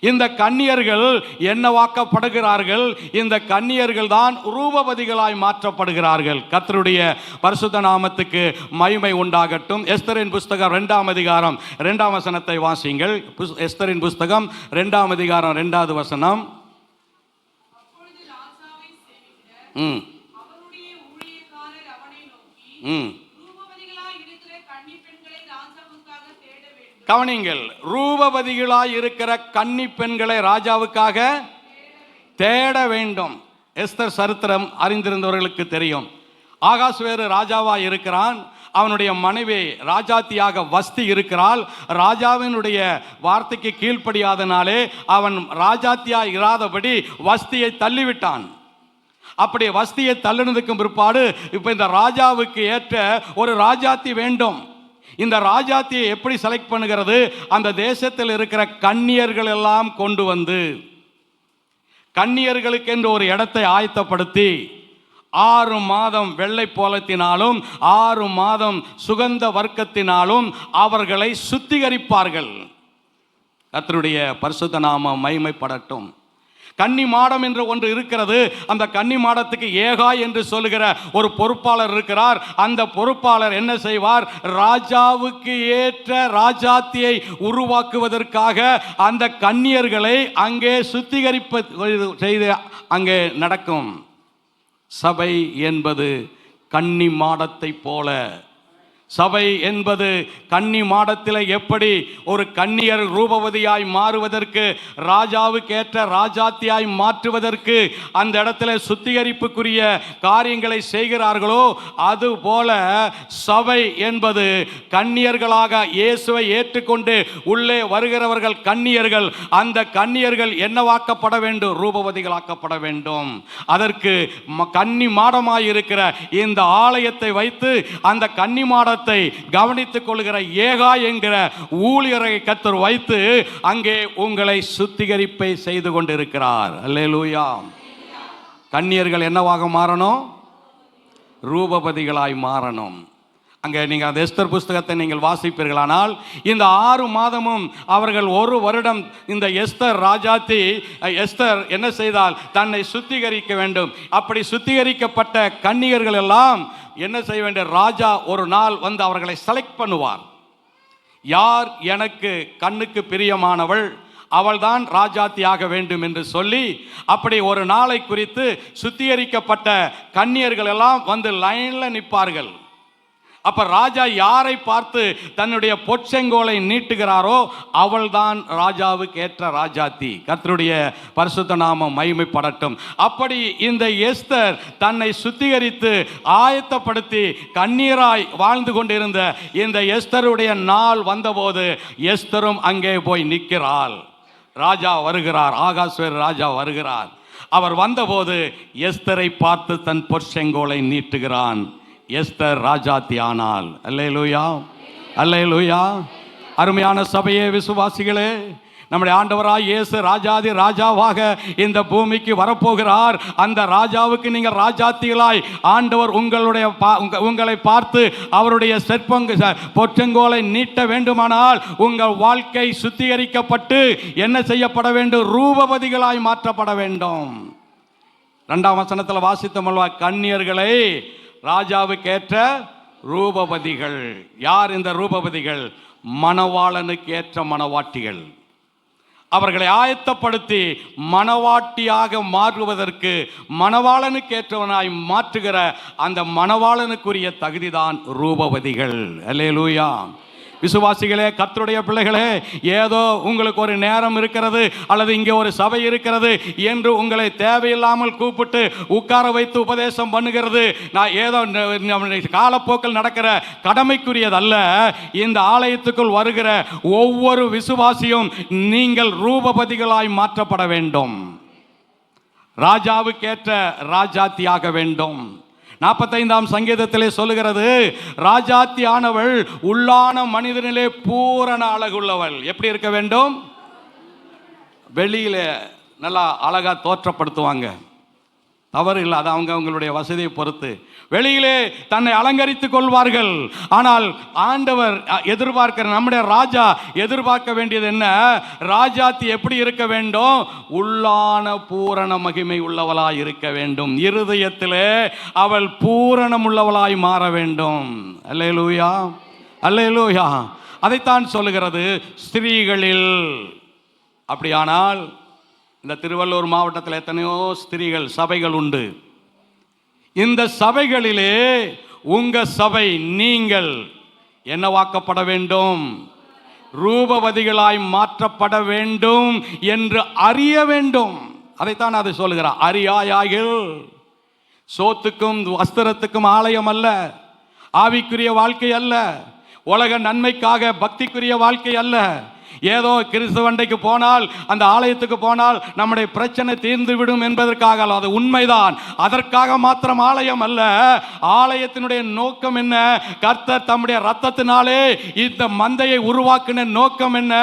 இந்த கன்னியர்கள் என்னவாக்கப்படுகிறார்கள்? இந்த கன்னியர்கள் தான் ரூபவதிகளாய் மாற்றப்படுகிறார்கள். கர்த்தருடைய பரிசுத்த நாமத்துக்கு மகிமை உண்டாகட்டும். எஸ்தரின் புஸ்தகம் 2ஆம் அதிகாரம் 2ஆம் வசனத்தை வாசிங்கள். எஸ்தரின் புஸ்தகம் 2ஆம் அதிகாரம் 2வது வசனம். கவனிங்கள். ரூபவதிகளாய் இருக்கிற கன்னி பெண்களை ராஜாவுக்காக தேட வேண்டும். எஸ்தர் சரித்திரம் அறிந்திருந்தவர்களுக்கு தெரியும். ஆகாஸ்வேரு ராஜாவாய் இருக்கிறான். அவனுடைய மனைவி ராஜாத்தியாக வஸ்தி இருக்கிறாள். ராஜாவினுடைய வார்த்தைக்கு கீழ்ப்படியாதனாலே அவன் ராஜாத்தியாக இராதபடி வஸ்தியை தள்ளிவிட்டான். அப்படி வஸ்தியை தள்ளினதுக்கும் பிற்பாடு இப்போ இந்த ராஜாவுக்கு ஏற்ற ஒரு ராஜாத்தி வேண்டும். இந்த ராஜாத்தியை எப்படி செலக்ட் பண்ணுகிறது? அந்த தேசத்தில் இருக்கிற கன்னியர்கள் எல்லாம் கொண்டு வந்து கன்னியர்களுக்கு என்று ஒரு இடத்தை ஆயத்தப்படுத்தி 6 மாதம் வெள்ளை போலத்தினாலும் 6 மாதம் சுகந்த வர்க்கத்தினாலும் அவர்களை சுத்திகரிப்பார்கள். கர்த்தருடைய பரிசுத்த நாமம் மகிமைப்படட்டும். கன்னி மாடம் என்று ஒன்று இருக்கிறது. அந்த கன்னி மாடத்துக்கு ஏகாய் என்று சொல்லுகிற ஒரு பொறுப்பாளர் இருக்கிறார். அந்த பொறுப்பாளர் என்ன செய்வார்? ராஜாவுக்கு ஏற்ற ராஜாத்தியை உருவாக்குவதற்காக அந்த கன்னியர்களை அங்கே சுத்திகரிப்பு செய்து அங்கே நடக்கும். சபை என்பது கன்னி மாடத்தை போல. சபை என்பது கன்னி மாடத்தில் எப்படி ஒரு கன்னியர் ரூபவதியாய் மாறுவதற்கு, ராஜாவுக்கு ஏற்ற ராஜாத்தியாய் மாற்றுவதற்கு அந்த இடத்துல சுத்திகரிப்புக்குரிய காரியங்களை செய்கிறார்களோ அதுபோல சபை என்பது கன்னியர்களாக இயேசுவை ஏற்றுக்கொண்டு உள்ளே வருகிறவர்கள் கன்னியர்கள். அந்த கன்னியர்கள் என்னவாக்கப்பட வேண்டும்? ரூபவதிகளாக்கப்பட வேண்டும். அதற்கு கன்னி மாடமாயிருக்கிற இந்த ஆலயத்தை வைத்து அந்த கன்னி மாட கவனித்துக் கொள்கிற ஏகா என்கிற ஊழியரை கர்த்தர் வைத்து அங்கே உங்களை சுத்திகரிப்பை செய்து கொண்டிருக்கிறார். அல்லேலூயா. கன்னியர்கள் என்னவாக மாறணும்? ரூபவதிகளாய் மாறணும். அங்கே நீங்கள் அந்த எஸ்தர் புஸ்தகத்தை நீங்கள் வாசிப்பீர்களானால் இந்த 6 மாதமும் அவர்கள் 1 வருடம் இந்த எஸ்தர் ராஜாத்தி எஸ்தர் என்ன செய்தால்? தன்னை சுத்திகரிக்க வேண்டும். அப்படி சுத்திகரிக்கப்பட்ட கன்னியர்கள் எல்லாம் என்ன செய்ய வேண்டும்? ராஜா ஒரு நாள் வந்து அவர்களை செலக்ட் பண்ணுவார். யார் எனக்கு கண்ணுக்கு பிரியமானவள், அவள்தான் ராஜாத்தியாக வேண்டும் என்று சொல்லி அப்படி ஒரு நாளை குறித்து சுத்திகரிக்கப்பட்ட கன்னியர்கள் எல்லாம் வந்து லைன்ல நிற்பார்கள். அப்ப ராஜா யாரை பார்த்து தன்னுடைய பொற்செங்கோலை நீட்டுகிறாரோ அவள்தான் ராஜாவுக்கு ஏற்ற ராஜாத்தி. கர்த்தருடைய பரிசுத்த நாமம் மகிமைப்படட்டும். அப்படி இந்த எஸ்தர் தன்னை சுத்திகரித்து ஆயத்தப்படுத்தி கண்ணீராய் வாழ்ந்து கொண்டிருந்த இந்த எஸ்தருடைய நாள் வந்தபோது எஸ்தரும் அங்கே போய் நிற்கிறாள். ராஜா வருகிறார், ஆகாஸ்வேர் ராஜா வருகிறார். அவர் வந்தபோது எஸ்தரை பார்த்து தன் பொற்செங்கோலை நீட்டுகிறான். எஸ்தர் ராஜாத்தி ஆனாள். அல்லேலூயா, அல்லேலூயா. அருமையான சபையே, விசுவாசிகளே, நம்முடைய ஆண்டவராய் இயேசு ராஜாதி ராஜாவாக இந்த பூமிக்கு வரப்போகிறார். அந்த ராஜாவுக்கு நீங்கள் ராஜாத்திகளாய் ஆண்டவர் உங்களை பார்த்து அவருடைய பொற்செங்கோலை நீட்ட வேண்டுமானால் உங்கள் வாழ்க்கை சுத்திகரிக்கப்பட்டு என்ன செய்யப்பட வேண்டும்? ரூபவதிகளாய் மாற்றப்பட வேண்டும். 2ஆம் வசனத்தில் வாசித்தமல்வா, கன்னியர்களை ராஜாவுக்கு ஏற்ற ரூபவதிகள். யார் இந்த ரூபவதிகள்? மணவாளனுக்கு ஏற்ற மணவாட்டிகள். அவர்களை ஆயத்தப்படுத்தி மணவாட்டியாக மாறுவதற்கு, மணவாளனுக்கு ஏற்றவனாய் மாற்றுகிற அந்த மணவாளனுக்குரிய தகுதிதான் ரூபவதிகள். அல்லேலூயா. விசுவாசிகளே, கர்த்தருடைய பிள்ளைகளே, ஏதோ உங்களுக்கு ஒரு நேரம் இருக்கிறது அல்லது இங்கே ஒரு சபை இருக்கிறது என்று உங்களை தேவையில்லாமல் கூப்பிட்டு உட்கார வைத்து உபதேசம் பண்ணுகிறது நான் ஏதோ காலப்போக்கில் நடக்கிற கடமைக்குரியதல்ல. இந்த ஆலயத்துக்குள் வருகிற ஒவ்வொரு விசுவாசியும் நீங்கள் ரூபபதிகளாய் மாற்றப்பட வேண்டும். ராஜாவுக்கேற்ற ராஜாத்தியாக வேண்டும். 45ஆம் சங்கீதத்திலே சொல்லுகிறது, ராஜாத்தி ஆனவள் உள்ளான மனிதனிலே பூரண அழகுள்ளவள். எப்படி இருக்க வேண்டும்? வெளியில நல்லா அழகா தோற்றப்படுத்துவாங்க, தவறு இல்லை, அது அவங்களுடைய வசதியை பொறுத்து. வெளியிலே தன்னை அலங்கரித்துக் கொள்வார்கள். ஆனால் ஆண்டவர் எதிர்பார்க்கிற, நம்முடைய ராஜா எதிர்பார்க்க வேண்டியது என்ன? ராஜாத்தி எப்படி இருக்க வேண்டும்? உள்ளான பூரண மகிமை உள்ளவளாய் இருக்க வேண்டும். இருதயத்திலே அவள் பூரணம் உள்ளவளாய் மாற வேண்டும். அல்லேலூயா, அல்லேலூயா. அதைத்தான் சொல்லுகிறது ஸ்திரீகளில். அப்படியானால் இந்த திருவள்ளூர் மாவட்டத்தில் எத்தனையோ ஸ்திரீகள் சபைகள் உண்டு. இந்த சபைகளிலே உங்க சபை, நீங்கள் என்னவாக்கப்பட வேண்டும்? ரூபவதிகளாய் மாற்றப்பட வேண்டும் என்று அறிய வேண்டும். அதைத்தான் அது சொல்லுகிறார். அறியாயாகில். சோத்துக்கும் வஸ்திரத்துக்கும் ஆலயம் அல்ல, ஆவிக்குரிய வாழ்க்கை அல்ல, உலக நன்மைக்காக பக்திக்குரிய வாழ்க்கை அல்ல. ஏதோ கிறிஸ்துவண்டைக்கு போனால், அந்த ஆலயத்துக்கு போனால் நம்முடைய பிரச்சனை தீர்ந்து விடும் என்பதற்காக அது உண்மைதான். அதற்காக மாத்திரம் ஆலயம் அல்ல. ஆலயத்தினுடைய நோக்கம் என்ன? கர்த்தர் தம்முடைய இரத்தத்தினாலே இந்த மந்தையை உருவாக்கின நோக்கம் என்ன?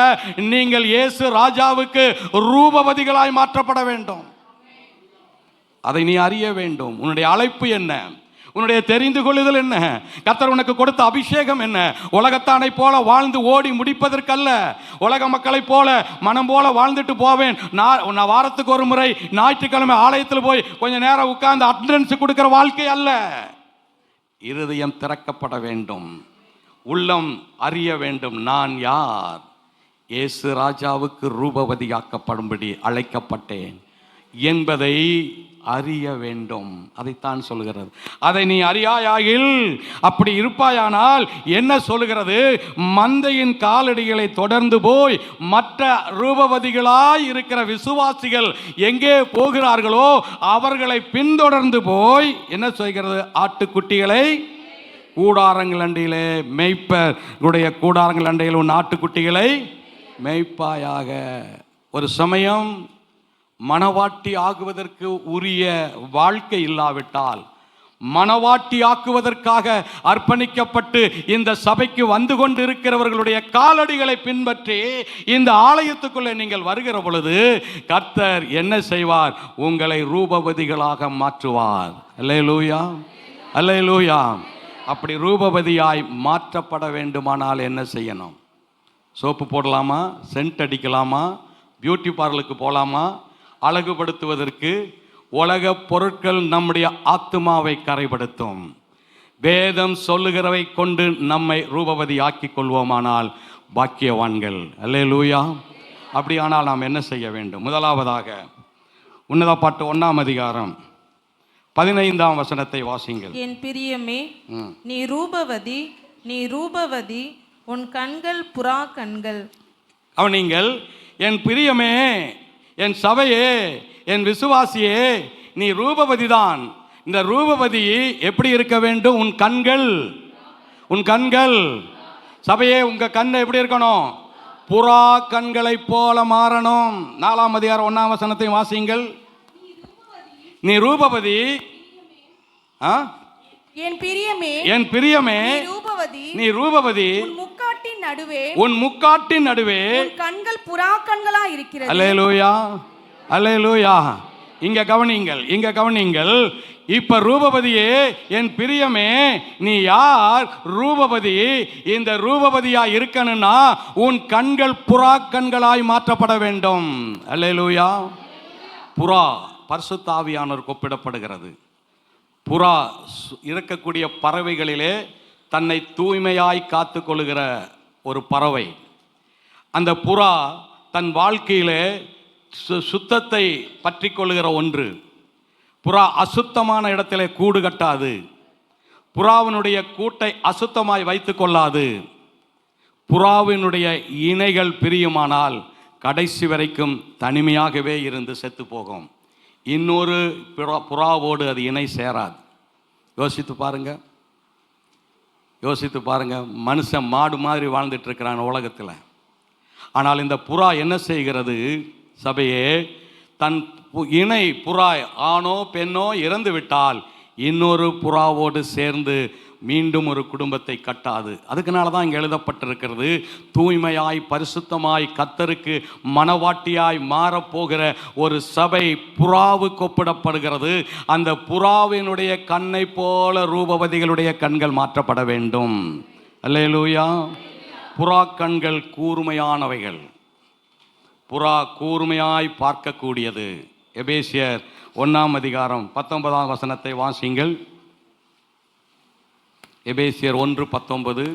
நீங்கள் இயேசு ராஜாவுக்கு ரூபவதிகளாய் மாற்றப்பட வேண்டும். அதை நீ அறிய வேண்டும். உன்னுடைய அழைப்பு என்ன? உன்னுடைய தெரிந்து கொள்ளுதல் என்ன? கர்த்தர் உனக்கு கொடுத்த அபிஷேகம் என்ன? உலகத்தானை போல வாழ்ந்து ஓடி முடிப்பதற்கல்ல. உலக மக்களை போல மனம் போல வாழ்ந்துட்டு போவேன், நான் வாரத்துக்கு ஒரு முறை ஞாயிற்றுக்கிழமை ஆலயத்தில் போய் கொஞ்ச நேரம் உட்கார்ந்து அட்டெண்டன்ஸ் கொடுக்கிற வாழ்க்கை அல்ல. இருதயம் திறக்கப்பட வேண்டும், உள்ளம் அறிய வேண்டும். நான் யார்? இயேசு ராஜாவுக்கு ரூபவதியாக்கப்படும்படி அழைக்கப்பட்டேன் என்பதை அறிய வேண்டும். அதைத்தான் சொல்கிறது. அதை நீ அறியாயாகில், அப்படி இருப்பாயானால் என்ன சொல்லுகிறது? மந்தையின் காலடிகளை தொடர்ந்து போய் மற்ற ரூபவதிகளாய் இருக்கிற விசுவாசிகள் எங்கே போகிறார்களோ அவர்களை பின்தொடர்ந்து போய் என்ன செய்கிறது? ஆட்டுக்குட்டிகளை கூடாரங்கள் அண்டையிலே மேய்ப்பருடைய கூடாரங்கள் அண்டையில் உன் ஆட்டுக்குட்டிகளை மேய்ப்பாயாக. ஒரு சமயம் மணவாட்டி ஆகுவதற்கு உரிய வாழ்க்கை இல்லாவிட்டால், மணவாட்டி ஆக்குவதற்காக அர்ப்பணிக்கப்பட்டு இந்த சபைக்கு வந்து கொண்டு இருக்கிறவர்களுடைய காலடிகளை பின்பற்றி இந்த ஆலயத்துக்குள்ளே நீங்கள் வருகிற பொழுது கர்த்தர் என்ன செய்வார்? உங்களை ரூபவதிகளாக மாற்றுவார். அல்லேலூயா, அல்லேலூயா. அப்படி ரூபவதியாய் மாற்றப்பட வேண்டுமானால் என்ன செய்யணும்? சோப்பு போடலாமா? சென்ட் அடிக்கலாமா? பியூட்டி பார்லருக்கு போகலாமா? அழகுபடுத்துவதற்கு உலக பொருட்கள் நம்முடைய ஆத்துமாவை கரைப்படுத்தும். வேதம் சொல்லுகிறவை கொண்டு நம்மை ரூபவதி ஆக்கிக் கொள்வோமானால் பாக்கியவான்கள். அல்லேலூயா, அப்படியானால் நாம் என்ன செய்ய வேண்டும்? முதலாவதாக உன்னத பாட்டு 1ஆம் அதிகாரம் 15ஆம் வசனத்தை வாசிங்கள். என் பிரியமே, நீ ரூபவதி, நீ ரூபவதி, உன் கண்கள் புறா கண்கள். நீங்கள் என் பிரியமே, என் சபையே, என் விசுவாசியே, நீ ரூபவதி தான். இந்த ரூபவதி எப்படி இருக்க வேண்டும்? உன் கண்கள், உன் கண்கள். சபையே, உங்க கண் எப்படி இருக்கணும்? புறா கண்களை போல மாறணும். 4ஆம் அதிகாரம் 1ஆம் வசனத்தை வாசிங்கள். நீ ரூபவதி, என் பிரியமே, என் பிரியமே, நீ ரூபவதி, உன் முக்காட்டின் நடுவே, உன் முக்காட்டின் நடுவே உன் கண்கள் புறா கண்களா இருக்கிறது. அல்லேலூயா, அல்லேலூயா. இங்க கவனிங்கள், இங்க கவனிங்கள். இப்ப ரூபவதியே, என் பிரியமே, நீ யார்? ரூபவதி. இந்த ரூபவதியா இருக்கணும்னா உன் கண்கள் புறா கண்களாய் மாற்றப்பட வேண்டும். அல்லேலூயா. புறா பரிசுத்த ஆவியானவர் ஒப்பிடப்படுகிறது. புறா இருக்கக்கூடிய பறவைகளிலே தன்னை தூய்மையாய் காத்து கொள்ளுகிற ஒரு பறவை. அந்த புறா தன் வாழ்க்கையிலே சுத்தத்தை பற்றி கொள்ளுகிற ஒன்று. புறா அசுத்தமான இடத்திலே கூடு கட்டாது. புறாவினுடைய கூட்டை அசுத்தமாய் வைத்து கொள்ளாது. புறாவினுடைய இணைகள் பிரியுமானால் கடைசி வரைக்கும் தனிமையாகவே இருந்து செத்து போகும். இன்னொரு புறாவோடு அது இணை சேராது. யோசித்து பாருங்க, யோசித்து பாருங்க. மனுஷன் மாடு மாதிரி வாழ்ந்துட்டு இருக்கிறான் உலகத்தில். ஆனால் இந்த புறா என்ன செய்கிறது? சபையே, தன் இணை புறா ஆணோ பெண்ணோ இறந்து விட்டால் இன்னொரு புறாவோடு சேர்ந்து மீண்டும் ஒரு குடும்பத்தை கட்டாது. அதுக்குனால தான் இங்கே எழுதப்பட்டிருக்கிறது, தூய்மையாய் பரிசுத்தமாய் கர்த்தருக்கு மனவாட்டியாய் மாறப்போகிற ஒரு சபை புறாவுக்கு ஒப்பிடப்படுகிறது. அந்த புறாவினுடைய கண்ணை போல ரூபவதிகளுடைய கண்கள் மாற்றப்பட வேண்டும். அல்லேலூயா. புறா கண்கள் கூர்மையானவைகள். புறா கூர்மையாய் பார்க்கக்கூடியது. எபேசியர் 1ஆம் அதிகாரம் 19ஆம் வசனத்தை வாசிங்கள். எபேசியர் 1:19.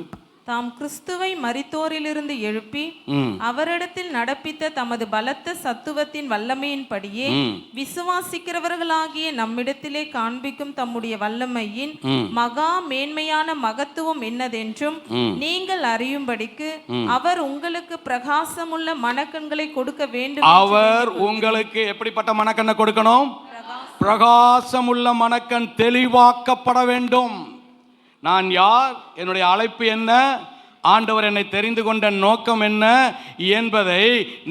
தாம் கிறிஸ்துவை மரித்தோரிலிருந்து எழுப்பி அவரிடத்தில் நடப்பித்த தமது பலத்த சத்துவத்தின் வல்லமையின்படியே விசுவாசிக்கிறவர்களாகிய நம்மிடத்திலே காண்பிக்கும் தம்முடைய வல்லமையின் மகா மேன்மையான மகத்துவம் என்னதென்றும் நீங்கள் அறியும்படிக்கு அவர் உங்களுக்கு பிரகாசமுள்ள மனக்கண்களை கொடுக்க வேண்டும். அவர் உங்களுக்கு எப்படிப்பட்ட மனக்கண்ணை கொடுக்கணும்? பிரகாசமுள்ள மனக்கண் தெளிவாக்கப்பட வேண்டும். நான் யார்? என்னுடைய அழைப்பு என்ன? ஆண்டவர் என்னை தெரிந்து கொண்ட நோக்கம் என்ன என்பதை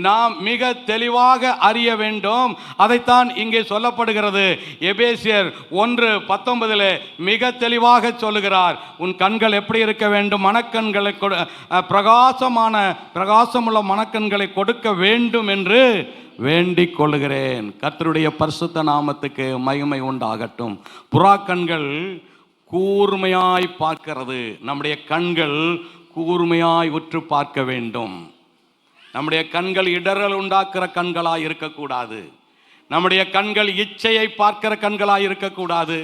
நாம் மிக தெளிவாக அறிய வேண்டும். அதைத்தான் இங்கே சொல்லப்படுகிறது. எபேசியர் 1:19 மிக தெளிவாக சொல்லுகிறார். உன் கண்கள் எப்படி இருக்க வேண்டும்? மனக்கண்களை பிரகாசமுள்ள மனக்கண்களை கொடுக்க வேண்டும் என்று வேண்டிக் கொள்கிறேன். கர்த்தருடைய பரிசுத்த நாமத்துக்கு மகிமை உண்டாகட்டும். புறா கண்கள் கூர்மையாய் பார்க்கிறது. நம்முடைய கண்கள் கூர்மையாய் உற்று பார்க்க வேண்டும். நம்முடைய கண்கள் இடரல் உண்டாக்குற கண்களாய் இருக்கக்கூடாது. நம்முடைய கண்கள் இச்சையை பார்க்கிற கண்களாய் இருக்கக்கூடாது.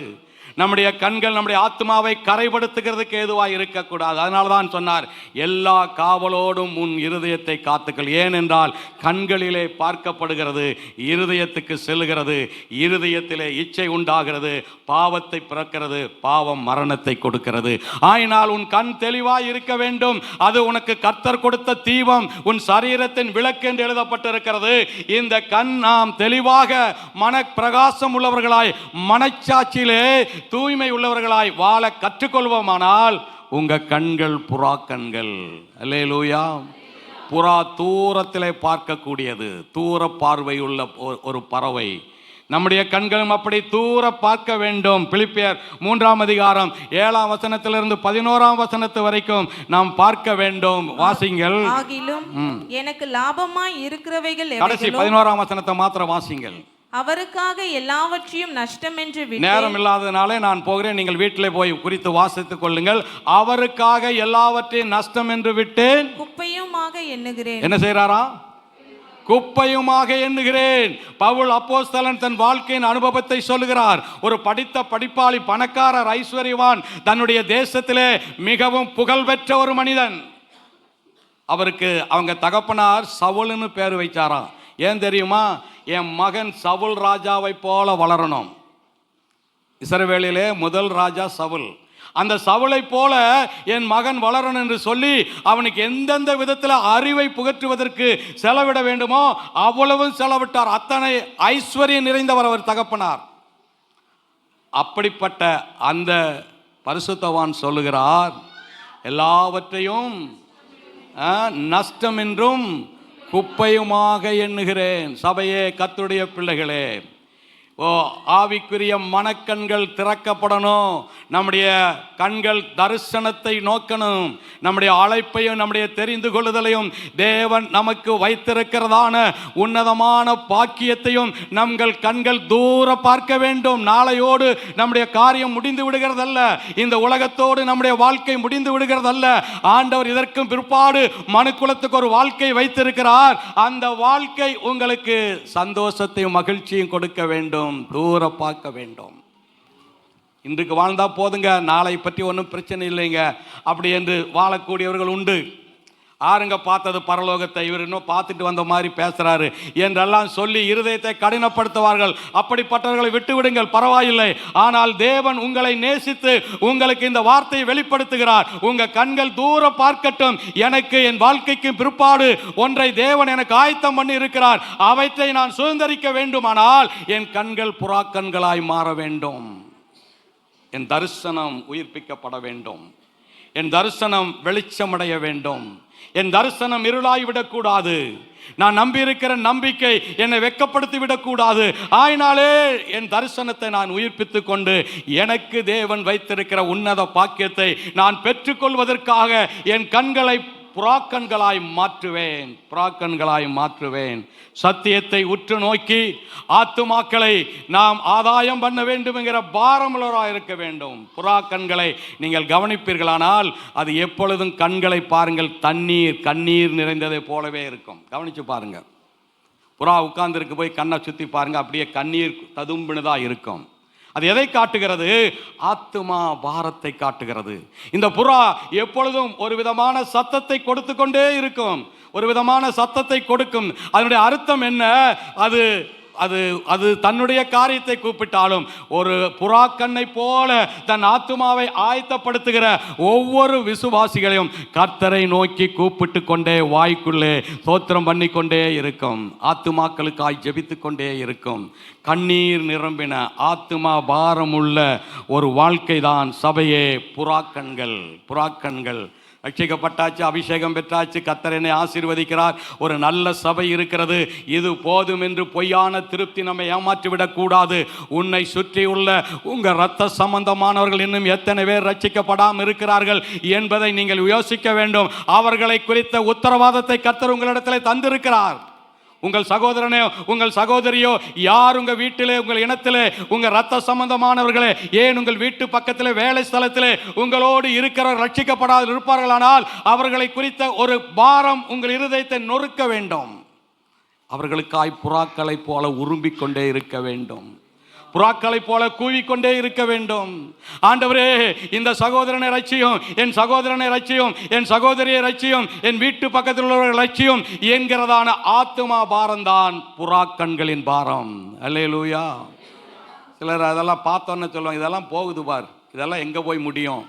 நம்முடைய கண்கள் நம்முடைய ஆத்மாவை கரைப்படுத்துகிறதுக்கு ஏதுவாக இருக்கக்கூடாது. அதனால தான் சொன்னார், எல்லா காவலோடும் உன் இருதயத்தை காத்துக்கள். ஏனென்றால் கண்களிலே பார்க்கப்படுகிறது, இருதயத்துக்கு செல்கிறது, இருதயத்திலே இச்சை உண்டாகிறது, பாவத்தை பிறக்கிறது, பாவம் மரணத்தை கொடுக்கிறது. ஆயினால் உன் கண் தெளிவாய் இருக்க வேண்டும். அது உனக்கு கர்த்தர் கொடுத்த தீபம், உன் சரீரத்தின் விளக்கு என்று எழுதப்பட்டிருக்கிறது. இந்த கண் நாம் தெளிவாக மன பிரகாசம் உள்ளவர்களாய், மனச்சாட்சியிலே தூய்மை உள்ளவர்களாய் வாழ கற்றுக்கொள்வோமானால் உங்க கண்கள் புறா கண்கள். அல்லேலூயா. புறா தூரத்திலே பார்க்கக்கூடியது, தூர பார்வை உள்ள ஒரு பறவை. நம்முடைய கண்களும் அப்படி தூர பார்க்க வேண்டும். பிலிப்பியர் 3ஆம் அதிகாரம் 7ஆம் வசனத்திலிருந்து 11ஆம் வசனத்து வரைக்கும் நாம் பார்க்க வேண்டும். வாசிங்கள். ஆகிலும் எனக்கு லாபமாய் இருக்கிறவைகள் கடைசி 11ஆம் வசனத்தை மாத்திரம் வாசிங்கள். அவருக்காக எல்லாவற்றையும் நஷ்டம் என்று நேரம் இல்லாதனாலே நான் போகிறேன், நீங்கள் வீட்டிலே போய் குறித்து வாசித்துக் கொள்ளுங்கள். அவருக்காக எல்லாவற்றையும் நஷ்டம் என்று விட்டேன், குப்பையுமாக எண்ணுகிறேன். என்ன செய்யறாரா? குப்பையுமாக எண்ணுகிறேன். பவுல் அப்போஸ்தலன் தன் வாழ்க்கையின் அனுபவத்தை சொல்லுகிறார். ஒரு படித்த படிப்பாளி, பணக்காரர், ஐஸ்வர்யவான், தன்னுடைய தேசத்திலே மிகவும் புகழ்பெற்ற ஒரு மனிதன். அவருக்கு அவங்க தகப்பனார் சவுல்னு பேர் வைச்சாராம். ஏன் தெரியுமா? என் மகன் சவுல் ராஜாவை போல வளரணும். இஸ்ரவேலிலே முதல் ராஜா சவுல். அந்த சவுலை போல என் மகன் வளரணும் என்று சொல்லி அவனுக்கு எந்தெந்த விதத்தில் அறிவை புகற்றுவதற்கு செலவிட வேண்டுமோ அவ்வளவும் செலவிட்டார். அத்தனை ஐஸ்வர்யம் நிறைந்தவர் அவர் தகப்பனார். அப்படிப்பட்ட அந்த பரிசுத்தவான் சொல்லுகிறார், எல்லாவற்றையும் நஷ்டம் என்றும் குப்பையுமாக எண்ணுகிறேன். சபையே, கர்த்தருடைய பிள்ளைகளே, ஆவிக்குரிய மனக்கண்கள் திறக்கப்படணும். நம்முடைய கண்கள் தரிசனத்தை நோக்கணும். நம்முடைய அழைப்பையும் நம்முடைய தெரிந்து கொள்ளுதலையும் தேவன் நமக்கு வைத்திருக்கிறதான உன்னதமான பாக்கியத்தையும் நம்மள் கண்கள் தூர பார்க்க வேண்டும். நாளையோடு நம்முடைய காரியம் முடிந்து விடுகிறதல்ல. இந்த உலகத்தோடு நம்முடைய வாழ்க்கை முடிந்து விடுகிறதல்ல. ஆண்டவர் இதற்கும் பிற்பாடு மனுக்குலத்துக்கு ஒரு வாழ்க்கை வைத்திருக்கிறார். அந்த வாழ்க்கை உங்களுக்கு சந்தோஷத்தையும் மகிழ்ச்சியும் கொடுக்க வேண்டும். தூர பார்க்க வேண்டும். இன்றைக்கு வாழ்ந்தா போதுங்க, நாளை பற்றி ஒன்றும் பிரச்சனை இல்லைங்க அப்படி என்று வாழக்கூடியவர்கள் உண்டு. ஆருங்க பார்த்தது பரலோகத்தை, இவர் இன்னும் பார்த்துட்டு வந்த மாதிரி பேசுறாரு என்றெல்லாம் சொல்லி இருதயத்தை கடினப்படுத்துவார்கள். அப்படிப்பட்டவர்களை விட்டு விடுங்கள், பரவாயில்லை. ஆனால் தேவன் உங்களை நேசித்து உங்களுக்கு இந்த வார்த்தையை வெளிப்படுத்துகிறார். உங்க கண்கள் தூர பார்க்கட்டும். எனக்கு என் வாழ்க்கைக்கு பிற்பாடு ஒன்றை தேவன் எனக்கு ஆயத்தம் பண்ணி இருக்கிறார். அவற்றை நான் சுதந்திரிக்க வேண்டுமானால் என் கண்கள் புறா கண்களாய் மாற வேண்டும். என் தரிசனம் உயிர்ப்பிக்கப்பட வேண்டும். என் தரிசனம் வெளிச்சமடைய வேண்டும். என் தரிசனம் இருளாய்விடக்கூடாது. நான் நம்பியிருக்கிற நம்பிக்கை என்னை வெட்கப்படுத்தி விடக்கூடாது. ஆயினாலே என் தரிசனத்தை நான் உயிர்ப்பித்துக் கொண்டு எனக்கு தேவன் வைத்திருக்கிற உன்னத பாக்கியத்தை நான் பெற்றுக்கொள்வதற்காக என் கண்களை புறாக்கண்களாய் மாற்றுவேன். புறாக்கண்களாய் மாற்றுவேன். சத்தியத்தை உற்று நோக்கி ஆத்துமாக்களை நாம் ஆதாயம் பண்ண வேண்டும் என்கிற பாரமுள்ளவராக இருக்க வேண்டும். புறாக்கண்களை நீங்கள் கவனிப்பீர்களானால் அது எப்பொழுதும் கண்களை பாருங்கள், கண்ணீர் நிறைந்ததை போலவே இருக்கும். கவனிச்சு பாருங்க. புறா உட்கார்ந்துருக்கு, போய் கண்ணை சுற்றி பாருங்க, அப்படியே கண்ணீர் ததும்பினதாக இருக்கும். அது எதை காட்டுகிறது? ஆத்துமா பாரத்தை காட்டுகிறது. இந்த புறா எப்பொழுதும் ஒரு விதமான சத்தத்தை கொடுத்து கொண்டே இருக்கும். ஒரு விதமான சத்தத்தை கொடுக்கும். அதனுடைய அர்த்தம் என்ன? அது அது அது தன்னுடைய காரியத்தை கூப்பிட்டாலும் ஒரு புறாக்கண்ணை போல தன் ஆத்துமாவை ஆயத்தப்படுத்துகிற ஒவ்வொரு விசுவாசிகளையும் கர்த்தரை நோக்கி கூப்பிட்டு கொண்டே வாய்க்குள்ளே ஸ்தோத்திரம் பண்ணி கொண்டே இருக்கும். ஆத்துமாக்களுக்காய் ஜெபித்து கொண்டே இருக்கும். கண்ணீர் நிரம்பின ஆத்துமா பாரமுள்ள ஒரு வாழ்க்கை தான் சபையே புறாக்கண்கள். ரட்சிக்கப்பட்டாச்சு, அபிஷேகம் பெற்றாச்சு, கர்த்தர் என்னை ஆசீர்வதிக்கிறார், ஒரு நல்ல சபை இருக்கிறது, இது போதும் என்று பொய்யான திருப்தி நம்மை ஏமாற்றிவிடக் கூடாது. உன்னை சுற்றியுள்ள உங்கள் இரத்த சம்பந்தமானவர்கள் இன்னும் எத்தனை பேர் ரட்சிக்கப்படாமல் இருக்கிறார்கள் என்பதை நீங்கள் யோசிக்க வேண்டும். அவர்களை குறித்த உத்தரவாதத்தை கர்த்தர் உங்களிடத்தில் தந்திருக்கிறார். உங்கள் சகோதரனோ உங்கள் சகோதரியோ யார் உங்கள் வீட்டிலே, உங்கள் இனத்திலே, உங்கள் இரத்த சம்பந்தமானவர்களே, ஏன் உங்கள் வீட்டு பக்கத்திலே, வேலை ஸ்தலத்திலே உங்களோடு இருக்கிற ரட்சிக்கப்படாது இருப்பார்களானால் அவர்களை குறித்த ஒரு பாரம் உங்கள் இருதயத்தை நொறுக்க வேண்டும். அவர்களுக்காய் புறாக்களை போல உரும்பிக் கொண்டே இருக்க வேண்டும். புறாக்களை போல கூவிக்கொண்டே இருக்க வேண்டும். ஆண்டவரே, இந்த சகோதரனை ரட்சியும், என் சகோதரனை ரட்சியும், என் சகோதரியை ரட்சியும், என் வீட்டு பக்கத்தில் உள்ளவர்கள் ரட்சியும் என்கிறதான ஆத்துமா பாரம்தான் புறாக்கண்களின் பாரம். அல்லேலூயா. சிலர் அதெல்லாம் பார்த்தோன்னு சொல்லுவாங்க, இதெல்லாம் போகுது பார், இதெல்லாம் எங்கே போய் முடியும்.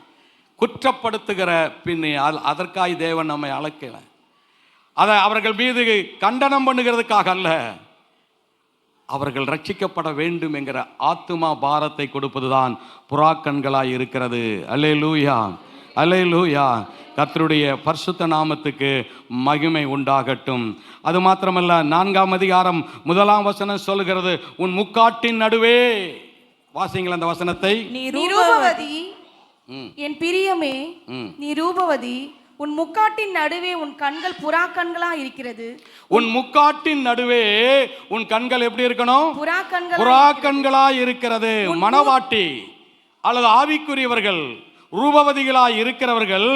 குற்றப்படுத்துகிற பின்னே அதற்காய் தேவன் நம்மை அழைக்கல. அதை அவர்கள் மீது கண்டனம் பண்ணுகிறதுக்காக அல்ல, அவர்கள் ரட்சிக்கப்பட வேண்டும் என்கிற ஆத்துமா பாரத்தை கொடுப்பதுதான் புறாக்கண்களாய் இருக்கிறது. அல்லேலூயா, அல்லேலூயா. கர்த்தருடைய பரிசுத்த நாமத்துக்கு மகிமை உண்டாகட்டும். அது மாத்திரமல்ல, 4ஆம் அதிகாரம் 1ஆம் வசனம் சொல்லுகிறது, உன் முக்காட்டின் நடுவே, வாசிங்கள் அந்த வசனத்தை. நீ ரூபவதி, என் பிரியமே, நீ ரூபவதி, உன் முக்காட்டின் நடுவே உன் கண்கள் புறாக்கண்களா இருக்கிறது. உன் முக்காட்டின் நடுவே உன் கண்கள் எப்படி இருக்கணும்? புறாக்கண்களா இருக்கிறது. மனவாட்டி அல்லது ஆவிக்குரியவர்கள் ரூபவதிகளாய் இருக்கிறவர்கள்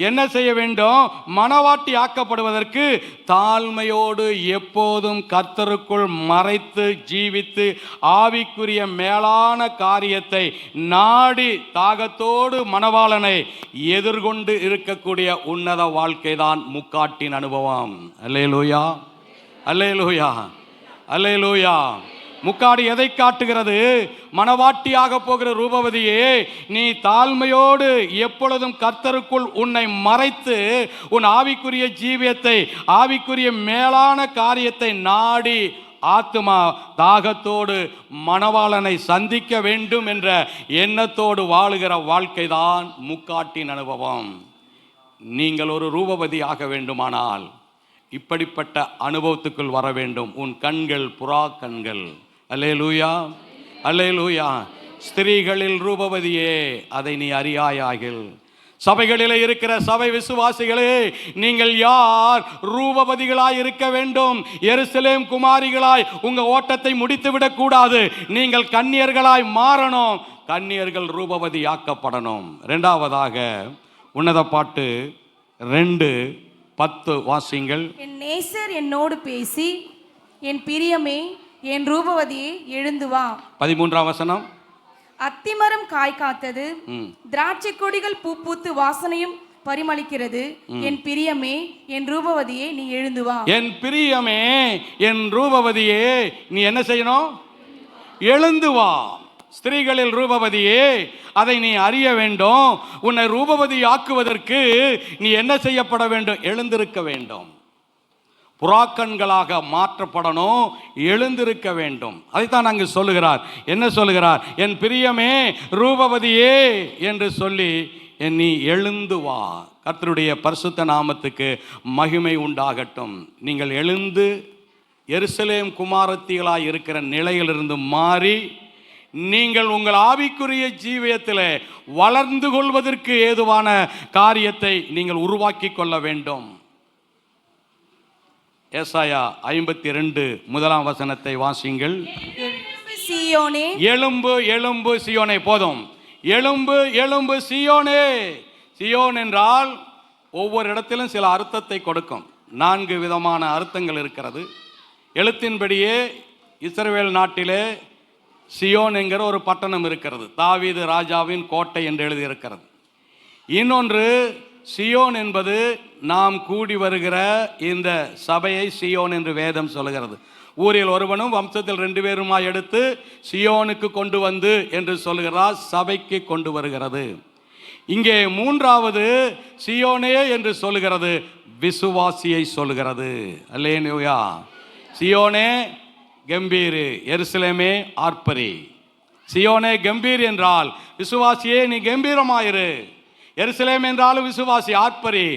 என்ன செய்ய வேண்டும்? மணவாட்டி ஆக்கப்படுவதற்கு தாழ்மையோடு எப்போதும் கர்த்தருக்குள் மறைத்து ஜீவித்து ஆவிக்குரிய மேலான காரியத்தை நாடி தாகத்தோடு மணவாளனை எதிர்கொண்டு இருக்கக்கூடிய உன்னத வாழ்க்கைதான் முக்காட்டின் அனுபவம். அல்லேலூயா, அல்லேலூயா, அல்லேலூயா. முக்காடு எதை காட்டுகிறது? மணவாட்டியாக போகிற ரூபவதியே, நீ தாழ்மையோடு எப்பொழுதும் கர்த்தருக்குள் உன்னை மறைத்து உன் ஆவிக்குரிய ஜீவியத்தை, ஆவிக்குரிய மேலான காரியத்தை நாடி ஆத்துமா தாகத்தோடு மணவாளனை சந்திக்க வேண்டும் என்ற எண்ணத்தோடு வாழுகிற வாழ்க்கைதான் முக்காட்டின் அனுபவம். நீங்கள் ஒரு ரூபவதி ஆக வேண்டுமானால் இப்படிப்பட்ட அனுபவத்துக்குள் வர வேண்டும். உன் கண்கள் புறா கண்கள். அல்லேலூயா, அல்லேலூயா. ஸ்திரீகளில் ரூபவதியே, அதை நீ அறியாயாகில். சபைகளிலே இருக்கிற சபை விசுவாசிகளே, நீங்கள் யார்? ரூபவதிகளாய் இருக்க வேண்டும். எருசலேம் குமாரிகளாய் உங்க ஓட்டத்தை முடித்து விடக்கூடாது. நீங்கள் கன்னியர்களாய் மாறணும். கன்னியர்கள் ரூபவதி ஆக்கப்படணும். இரண்டாவதாக உன்னத பாட்டு 2:10 வாசிங்கள். என் நேசர் என்னோடு பேசி, என் பிரியமே, என் ரூபவதியே எழுந்து வா. 13ஆம் வசனம். அத்திமரம் காய் காத்தது, திராட்சை கொடிகள் பூ பூத்து வாசனையும் பரிமளிக்கிறது. என் பிரியமே, என் ரூபவதியே, நீ எழுந்து வா. என் பிரியமே, என் ரூபவதியே, நீ என்ன செய்யணும்? எழுந்து வா. ஸ்திரீகளில் ரூபவதியே, அதை நீ அறிய வேண்டும். உன்னை ரூபவதி ஆக்குவதற்கு நீ என்ன செய்யப்பட வேண்டும்? எழுந்திருக்க வேண்டும். புறாக்கண்களாக மாற்றப்படணும், எழுந்திருக்க வேண்டும். அதைத்தான் அங்கு சொல்லுகிறார். என்ன சொல்லுகிறார்? என் பிரியமே, ரூபவதியே என்று சொல்லி நீ எழுந்து வா. கர்த்தருடைய பரிசுத்த நாமத்துக்கு மகிமை உண்டாகட்டும். நீங்கள் எழுந்து எருசலேம் குமாரத்திகளாய் இருக்கிற நிலையிலிருந்து மாறி நீங்கள் உங்கள் ஆவிக்குரிய ஜீவியத்தில் வளர்ந்து கொள்வதற்கு ஏதுவான காரியத்தை நீங்கள் உருவாக்கி கொள்ள வேண்டும். ஏசாயா 52 வசனத்தை வாசிங்கள். சீயோனே, எழும்பு எழும்பு சீயோனே. போதும். எழும்பு எழும்பு சீயோனே. சீயோன் என்றால் ஒவ்வொரு இடத்திலும் சில அர்த்தத்தை கொடுக்கும். 4 விதமான அர்த்தங்கள் இருக்கிறது. எழுத்தின்படியே இஸ்ரவேல் நாட்டிலே சியோன் என்கிற ஒரு பட்டணம் இருக்கிறது. தாவீது ராஜாவின் கோட்டை என்று எழுதியிருக்கிறது. இன்னொன்று, சியோன் என்பது நாம் கூடி வருகிற இந்த சபையை சியோன் என்று வேதம் சொல்லுகிறது. ஊரில் ஒருவனும் வம்சத்தில் 2 பேருமாய் எடுத்து சியோனுக்கு கொண்டு வந்து என்று சொல்லுகிறார். சபைக்கு கொண்டு வருகிறது. இங்கே 3வது சியோனே என்று சொல்லுகிறது, விசுவாசியை சொல்லுகிறது. அல்லேலூயா. சியோனே கம்பீர், எருசலேமே ஆர்ப்பரி. சியோனே கம்பீர் என்றால் விசுவாசியே நீ கம்பீரமாயிரு. எருசலேம் என்றாலும் விசுவாசி ஆர்ப்பரி.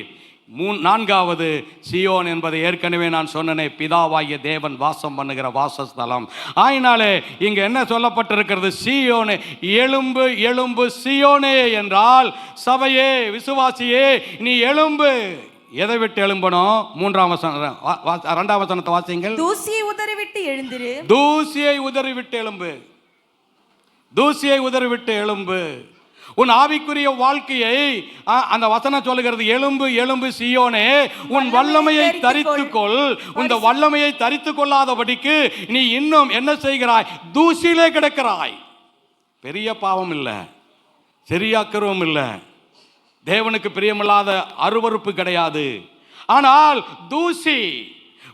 4வது சியோன் என்பதை ஏற்கனவே நான் சொன்னனே, பிதாவாகிய தேவன் வாசம் பண்ணுகிற வாசஸ்தலம். ஆயினாலே இங்க என்ன சொல்லப்பட்டிருக்கிறது? சியோனே, எழும்பு எழும்பு சியோனே என்றால் சபையே, விசுவாசியே நீ எழும்பு. எதை விட்டு எழும்பணும்? 2ஆம் வசனத்தை வாசிங்கள். தூசியை உதறிவிட்டு எழுந்திரு. தூசியை உதறிவிட்டு எழும்பு. தூசியை உதறிவிட்டு எழும்பு. உன் ஆவிக்குரிய வாழ்க்கையை அந்த வசனம் சொல்லுகிறது. எழும்பு எழும்பு சீயோனே, உன் வல்லமையை தரித்துக்கொள். உன் வல்லமையை தரித்து கொள்ளாதபடிக்கு நீ இன்னும் என்ன செய்கிறாய்? தூசியிலே கிடக்கிறாய். பெரிய பாவம் இல்லை, சரியாக்கிறவும் இல்லை, தேவனுக்கு பிரியமில்லாத அருவருப்பு கிடையாது. ஆனால் தூசி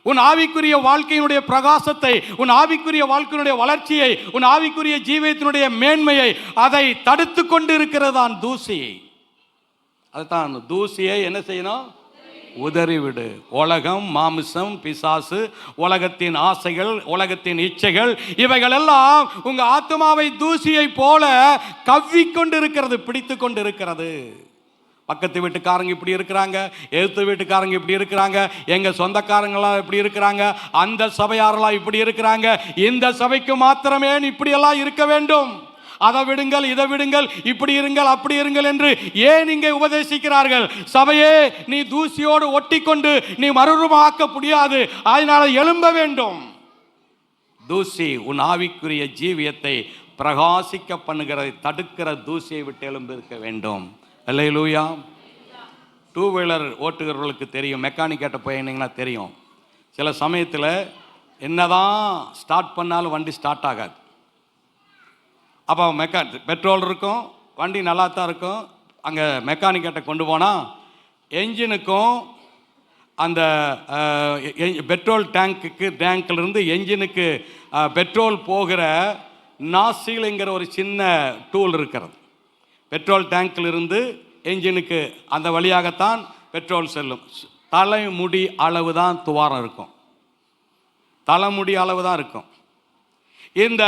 உன் ஆவிக்குரிய வாழ்க்கையினுடைய பிரகாசத்தை, உன் ஆவிக்குரிய வாழ்க்கையினுடைய வளர்ச்சியை, உன் ஆவிக்குரிய ஜீவியத்தினுடைய மேன்மையை அதை தடுத்து கொண்டு இருக்கிறதான் தூசி. அதுதான் தூசியை என்ன செய்யணும்? உதறிவிடு. உலகம், மாமிசம், பிசாசு, உலகத்தின் ஆசைகள், உலகத்தின் இச்சைகள், இவைகள் எல்லாம் உங்க ஆத்மாவை தூசியை போல கவ்விக்கொண்டு இருக்கிறது, பிடித்து கொண்டு இருக்கிறது. பக்கத்து வீட்டுக்காரங்க இப்படி இருக்கிறாங்க, எதிர்த்து வீட்டுக்காரங்க இப்படி இருக்கிறாங்க, எங்க சொந்தக்காரங்களாம் இப்படி இருக்கிறாங்க, அந்த சபையாரெல்லாம் இப்படி இருக்கிறாங்க, இந்த சபைக்கு மாத்திரமே இப்படியெல்லாம் இருக்க வேண்டும், அதை விடுங்கள், இதை விடுங்கள், இப்படி இருங்கள், அப்படி இருங்கள் என்று ஏன் இங்கே உபதேசிக்கிறார்கள்? சபையே, நீ தூசியோடு ஒட்டி கொண்டு நீ மறுரூபமாக்க முடியாது. அதனால எழும்ப வேண்டும். தூசி உன் ஆவிக்குரிய ஜீவியத்தை பிரகாசிக்க பண்ணுகிறதை தடுக்கிற தூசியை விட்டு எழும்பி இருக்க வேண்டும். அல்லேலூயா. டூ வீலர் ஓட்டுகிறவர்களுக்கு தெரியும், மெக்கானிக்கிட்ட போயிருந்தீங்கன்னா தெரியும், சில சமயத்தில் என்னதான் ஸ்டார்ட் பண்ணாலும் வண்டி ஸ்டார்ட் ஆகாது. அப்போ பெட்ரோல் இருக்கும், வண்டி நல்லா தான் இருக்கும். அங்கே மெக்கானிக்கிட்ட கொண்டு போனால் என்ஜினுக்கும் அந்த பெட்ரோல் டேங்க்லேருந்து என்ஜினுக்கு பெட்ரோல் போகிற நாசில்ங்கிற ஒரு சின்ன டூல் இருக்கிறது. பெட்ரோல் டேங்க்லிருந்து என்ஜினுக்கு அந்த வழியாகத்தான் பெட்ரோல் செல்லும். தலைமுடி அளவு தான் துவாரம் இருக்கும், தலைமுடி அளவு தான் இருக்கும். இந்த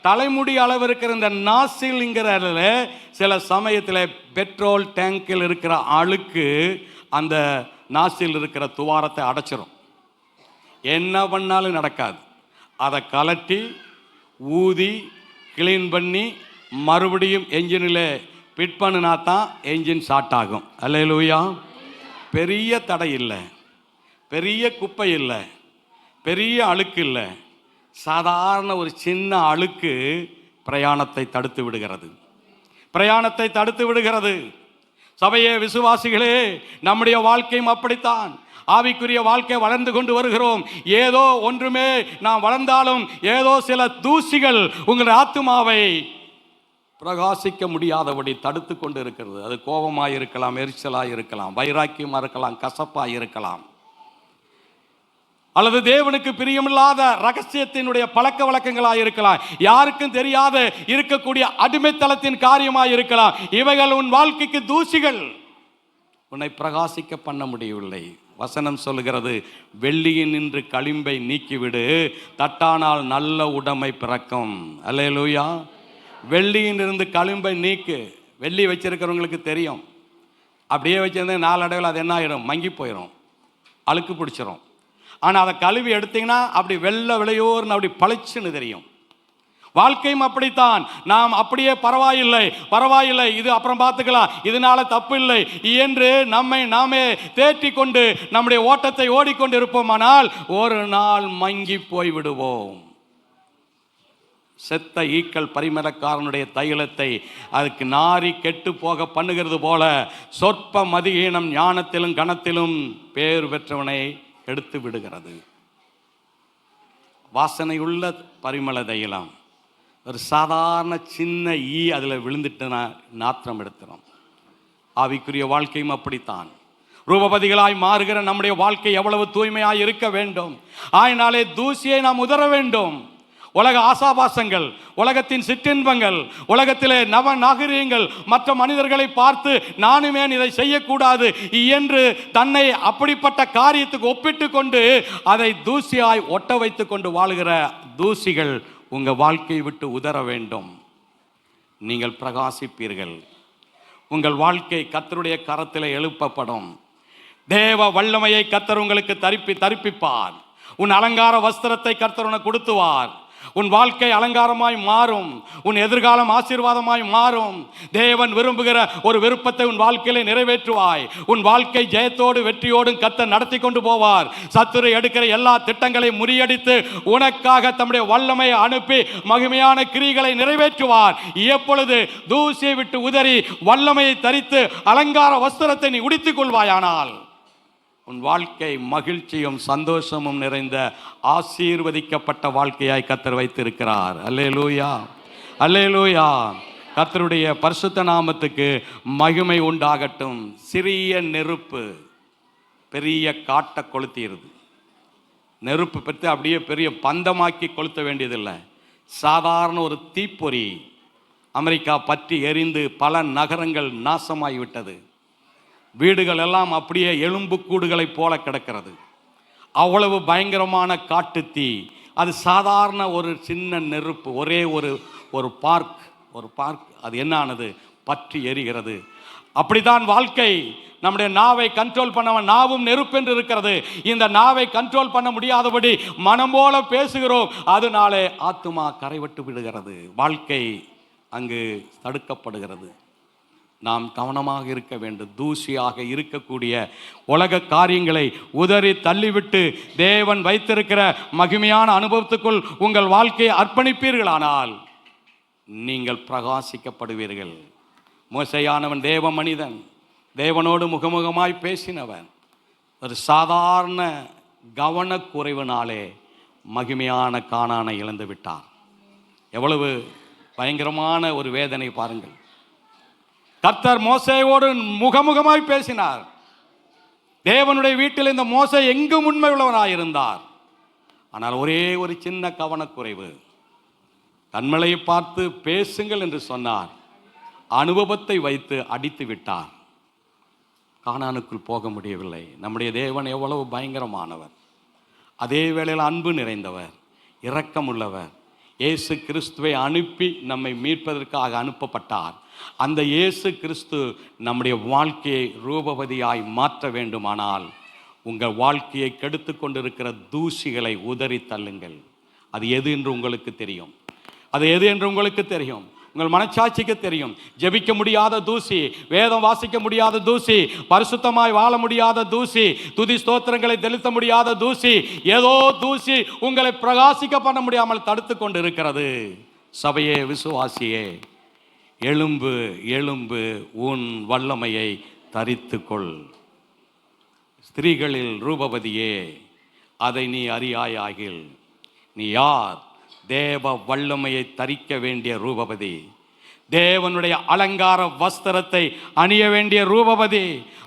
தலைமுடி அளவு இருக்கிற இந்த நாசில்ங்கிறதுல சில சமயத்தில் பெட்ரோல் டேங்கில் இருக்கிற அழுக்கு அந்த நாசில் இருக்கிற துவாரத்தை அடைச்சிரும். என்ன பண்ணாலும் நடக்காது. அதை கலட்டி ஊதி கிளீன் பண்ணி மறுபடியும் என்ஜினில் ஃபிட் பண்ணினா தான் என்ஜின் ஸ்டார்ட் ஆகும். அல்லேலூயா. பெரிய தடை இல்லை, பெரிய குப்பை இல்லை, பெரிய அழுக்கு இல்லை, சாதாரண ஒரு சின்ன அழுக்கு பிரயாணத்தை தடுத்து விடுகிறது, பிரயாணத்தை தடுத்து விடுகிறது. சபையே, விசுவாசிகளே, நம்முடைய வாழ்க்கையும் அப்படித்தான். ஆவிக்குரிய வாழ்க்கை வளர்ந்து கொண்டு வருகிறோம். ஏதோ ஒன்றுமே நாம் வளர்ந்தாலும் ஏதோ சில தூசிகள் உங்கள் ஆத்துமாவை பிரகாசிக்க முடியாதபடி தடுத்து கொண்டு இருக்கிறது. அது கோபமாக இருக்கலாம், எரிச்சலாக இருக்கலாம், வைராக்கியமாக இருக்கலாம், கசப்பாக இருக்கலாம், அல்லது தேவனுக்கு பிரியமில்லாத ரகசியத்தினுடைய பழக்க வழக்கங்களாக இருக்கலாம், யாருக்கும் தெரியாத இருக்கக்கூடிய அடிமைத்தளத்தின் காரியமாக இருக்கலாம். இவைகள் உன் வாழ்க்கைக்கு தூசிகள், உன்னை பிரகாசிக்க பண்ண முடியவில்லை. வசனம் சொல்லுகிறது, வெள்ளியின் நின்று களிம்பை நீக்கிவிடு, தட்டானால் நல்ல உடைமை பிறக்கும். அல்லேலூயா. வெள்ளியின் இருந்து களிம்பை நீக்கு. வெள்ளி வச்சிருக்கிறவங்களுக்கு தெரியும், அப்படியே வச்சிருந்தா நாளடைவில் அது என்ன ஆகிடும், மங்கி போயிடும், அழுக்கு பிடிச்சிரும். ஆனால் அதை கழுவி எடுத்தீங்கன்னா அப்படி வெள்ளை விளையோர்னு அப்படி பளிச்சுன்னு தெரியும். வாழ்க்கையும் அப்படித்தான். நாம் அப்படியே பரவாயில்லை, இது அப்புறம் பார்த்துக்கலாம், இதனால தப்பு இல்லை என்று நம்மை நாமே தேற்றி கொண்டு நம்முடைய ஓட்டத்தை ஓடிக்கொண்டு இருப்போமானால் ஒரு நாள் மங்கி போய் விடுவோம். செத்த ஈக்கள் பரிமளக்காரனுடைய தைலத்தை அதுக்கு நாரி கெட்டு போக பண்ணுகிறது போல சொற்ப மதியீனம் ஞானத்திலும் கணத்திலும் பேர் பெற்றவனை எடுத்து விடுகிறது. வாசனையுள்ள பரிமள தைலம் ஒரு சாதாரண சின்ன ஈ அதில் விழுந்துட்டுனா நாத்திரம் எடுத்துரும். ஆவிக்குரிய வாழ்க்கையும் அப்படித்தான். ரூபபதிகளாய் மாறுகிற நம்முடைய வாழ்க்கை எவ்வளவு தூய்மையாய் இருக்க வேண்டும். ஆயினாலே தூசியை நாம் உதற வேண்டும். உலக ஆசாபாசங்கள், உலகத்தின் சிற்றின்பங்கள், உலகத்திலே நவ நாகரீகங்கள் மற்ற மனிதர்களை பார்த்து நானுமே இதை செய்யக்கூடாது என்று தன்னை அப்படிப்பட்ட காரியத்துக்கு ஒப்பிட்டு கொண்டு அதை தூசியாய் ஒட்ட வைத்து கொண்டு வாழுகிற தூசிகள் உங்கள் வாழ்க்கையை விட்டு உதற வேண்டும். நீங்கள் பிரகாசிப்பீர்கள். உங்கள் வாழ்க்கை கர்த்தருடைய கரத்தில் எழுப்பப்படும். தேவ வல்லமையை கர்த்தர் உங்களுக்கு தரிப்பிப்பார். உன் அலங்கார வஸ்திரத்தை கர்த்தர் உனக்கு கொடுத்துவார். உன் வாழ்க்கை அலங்காரமாய் மாறும். உன் எதிர்காலம் ஆசீர்வாதமாய் மாறும். தேவன் விரும்புகிற ஒரு விருப்பத்தை உன் வாழ்க்கையிலே நிறைவேற்றுவாய். உன் வாழ்க்கை ஜெயத்தோடு வெற்றியோடும் கர்த்தர் நடத்தி கொண்டு போவார். சத்துரு எடுக்கிற எல்லா திட்டங்களையும் முறியடித்து உனக்காக தம்முடைய வல்லமையை அனுப்பி மகிமையான கிரியைகளை நிறைவேற்றுவார். எப்பொழுது தூசியை விட்டு உதறி வல்லமையை தரித்து அலங்கார வஸ்திரத்தை நீ உடுத்திக் கொள்வாயானால் உன் வாழ்க்கை மகிழ்ச்சியும் சந்தோஷமும் நிறைந்த ஆசீர்வதிக்கப்பட்ட வாழ்க்கையாய் கர்த்தர் வைத்திருக்கிறார். அல்லேலூயா, அல்லேலூயா. கர்த்தருடைய பரிசுத்த நாமத்துக்கு மகிமை உண்டாகட்டும். சிறிய நெருப்பு பெரிய காட்டை கொளுத்திடுது. நெருப்பு பெற்று அப்படியே பெரிய பந்தமாக்கி கொளுத்த வேண்டியதில்லை. சாதாரண ஒரு தீப்பொறி அமெரிக்கா பற்றி எரிந்து பல நகரங்கள் நாசமாகிவிட்டது. வீடுகள் எல்லாம் அப்படியே எலும்பு கூடுகளைப் போல கிடக்கிறது. அவ்வளவு பயங்கரமான காட்டு தீ. அது சாதாரண ஒரு சின்ன நெருப்பு. ஒரே ஒரு பார்க் அது என்ன ஆனது, பற்றி எரிகிறது. அப்படித்தான் வாழ்க்கை. நம்முடைய நாவை கண்ட்ரோல் பண்ணவன் நாவும் நெருப்பென்று இருக்கிறது. இந்த நாவை கண்ட்ரோல் பண்ண முடியாதபடி மனம் போல பேசுகிறோம். அதனாலே ஆத்துமா கரைவிட்டு விடுகிறது. வாழ்க்கை அங்கு தடுக்கப்படுகிறது. நாம் கவனமாக இருக்க வேண்டும். தூசியாக இருக்கக்கூடிய உலக காரியங்களை உதறி தள்ளிவிட்டு தேவன் வைத்திருக்கிற மகிமையான அனுபவத்துக்குள் உங்கள் வாழ்க்கையை அர்ப்பணிப்பீர்களானால் நீங்கள் பிரகாசிக்கப்படுவீர்கள். மோசேயானவன் தேவ மனிதன், தேவனோடு முகமுகமாய் பேசினவன். ஒரு சாதாரண கவனக்குறைவினாலே மகிமையான கானானை இழந்து விட்டார். எவ்வளவு பயங்கரமான ஒரு வேதனை பாருங்கள். கர்த்தர் மோசேயோடு முகமுகமாய் பேசினார். தேவனுடைய வீட்டில் இந்த மோசே எங்கும் உண்மை உள்ளவனாயிருந்தார். ஆனால் ஒரே ஒரு சின்ன கவனக்குறைவு, கண்மலையை பார்த்து பேசுங்கள் என்று சொன்னார். அனுபவத்தை வைத்து அடித்து விட்டார். கானானுக்குள் போக முடியவில்லை. நம்முடைய தேவன் எவ்வளவு பயங்கரமானவர், அதே வேளையில் அன்பு நிறைந்தவர், இரக்கமுள்ளவர். இயேசு கிறிஸ்துவை அனுப்பி நம்மை மீட்பதற்காக அனுப்பப்பட்டார். அந்த இயேசு கிறிஸ்து நம்முடைய வாழ்க்கையை ரூபவதியாய் மாற்ற வேண்டுமானால் உங்கள் வாழ்க்கையை கெடுத்து கொண்டிருக்கிற தூசிகளை உதறி தள்ளுங்கள். அது எது என்று உங்களுக்கு தெரியும். அது எது என்று உங்களுக்கு தெரியும். உங்கள் மனச்சாட்சிக்கு தெரியும். ஜெபிக்க முடியாத தூசி, வேதம் வாசிக்க முடியாத தூசி, பரிசுத்தமாய் வாழ முடியாத தூசி, துதி ஸ்தோத்திரங்களை செலுத்த முடியாத தூசி, ஏதோ தூசி உங்களை பிரகாசிக்க பண்ண முடியாமல் தடுத்து கொண்டு இருக்கிறது. சபையே, விசுவாசியே, எழும்பு எழும்பு, உன் வல்லமையை தரித்துக்கொள். ஸ்திரீகளில் ரூபவதியே, அதை நீ அறியாயாகில். நீ யார்? தேவ வல்லமையை தரிக்க வேண்டிய ரூபவதி, தேவனுடைய அலங்கார வஸ்திரத்தை அணிய வேண்டிய ரூபவதி.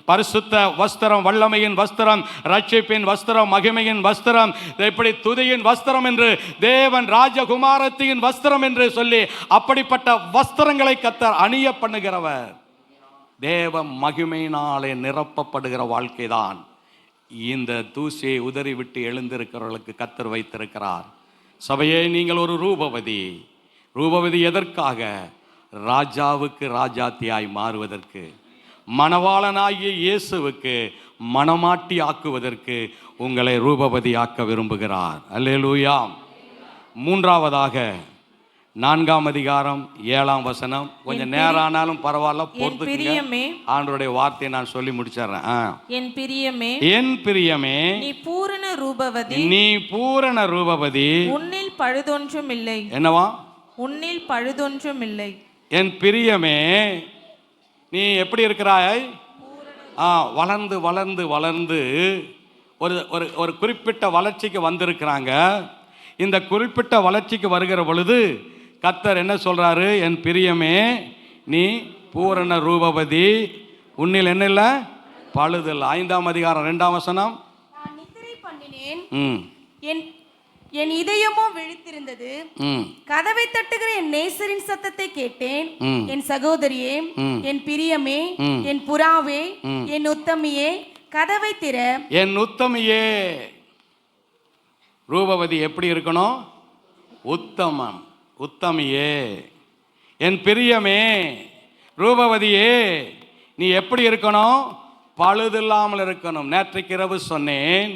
பரிசுத்த வஸ்திரம், வல்லமையின் வஸ்திரம், ரட்சிப்பின் வஸ்திரம், மகிமையின் வஸ்திரம், இப்படி துதியின் வஸ்திரம் என்று, தேவன் ராஜகுமாரத்தின் வஸ்திரம் என்று சொல்லி அப்படிப்பட்ட வஸ்திரங்களை கர்த்தர் அணிய பண்ணுகிறவர். தேவ மகிமையினாலே நிரப்பப்படுகிற வாழ்க்கைதான் இந்த தூசியை உதறிவிட்டு எழுந்திருக்கிறவர்களுக்கு கர்த்தர் வைத்திருக்கிறார். சபையே, நீங்கள் ஒரு ரூபவதி. ரூபவதி எதற்காக? ராஜாவுக்கு ராஜாத்தியாய் மாறுவதற்கு, மணவாளனாகிய இயேசுவுக்கு மணமாட்டி ஆக்குவதற்கு உங்களை ரூபவதி ஆக்க விரும்புகிறார். அல்லேலூயா. மூன்றாவதாக 4ஆம் அதிகாரம் 7ஆம் வசனம். கொஞ்சம் நேரம் ஆனாலும் பரவாயில்ல, பொறுத்துக்கங்க. ஆண்டவருடைய வார்த்தையை நான் சொல்லி முடிச்சிடுறேன். என் பிரியமே, என் பிரியமே, நீ பூரண ரூபவதி, நீ பூரண ரூபவதி, உன்னில் பழுதொன்றும் இல்லை. என்னவா? உன்னில் பழுதொன்றும் இல்லை. என் பிரியமே, நீ எப்படி இருக்கிறாய்? வளர்ந்து வளர்ந்து வளர்ந்து ஒரு ஒரு ஒரு குறிப்பிட்ட வளர்ச்சிக்கு வந்திருக்கிறாங்க. இந்த குறிப்பிட்ட வளர்ச்சிக்கு வருகிற பொழுது கர்த்தர் என்ன சொல்றாரு? என் பிரியமே, நீ பூரண ரூபவதி, உன்னில் என்ன இல்லை? பழுதல். 5ஆம் அதிகாரம் 2ஆம் வசனம். நான் நித்திரை பண்ணினேன், என் இதயமோ விழித்திருந்தது. கதவை தட்டுகிற என் நேசரின் சத்தத்தை கேட்டேன். என் சகோதரியே, என் பிரியமே, என் புறாவே, என் உத்தமியே, கதவை திற. என் உத்தமியே. ரூபவதி எப்படி இருக்கணும்? உத்தமம், உத்தமியே. என் பிரியமே, ரூபவதியே, நீ எப்படி இருக்கணும்? பழுதில்லாமல் இருக்கணும். நேற்றைக்கு இரவு சொன்னேன்,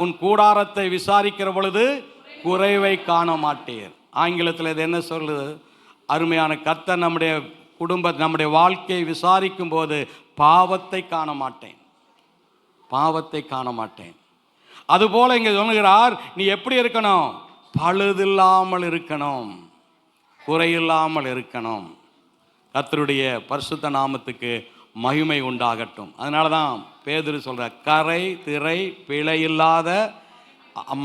உன் கூடாரத்தை விசாரிக்கிற பொழுது குறைவை காண மாட்டீர். ஆங்கிலத்தில் இது என்ன சொல்லுது? அருமையான கர்த்தர் நம்முடைய நம்முடைய வாழ்க்கையை விசாரிக்கும் போது பாவத்தை காண மாட்டேன், பாவத்தை காண மாட்டேன். அதுபோல இங்கே சொல்லுகிறார், நீ எப்படி இருக்கணும்? பழுதில்லாமல் இருக்கணும், குறையில்லாமல் இருக்கணும். கர்த்தருடைய பரிசுத்த நாமத்துக்கு மகிமை உண்டாகட்டும். அதனால தான் பேதுரு சொல்கிறார், கரை திரை பிழை இல்லாத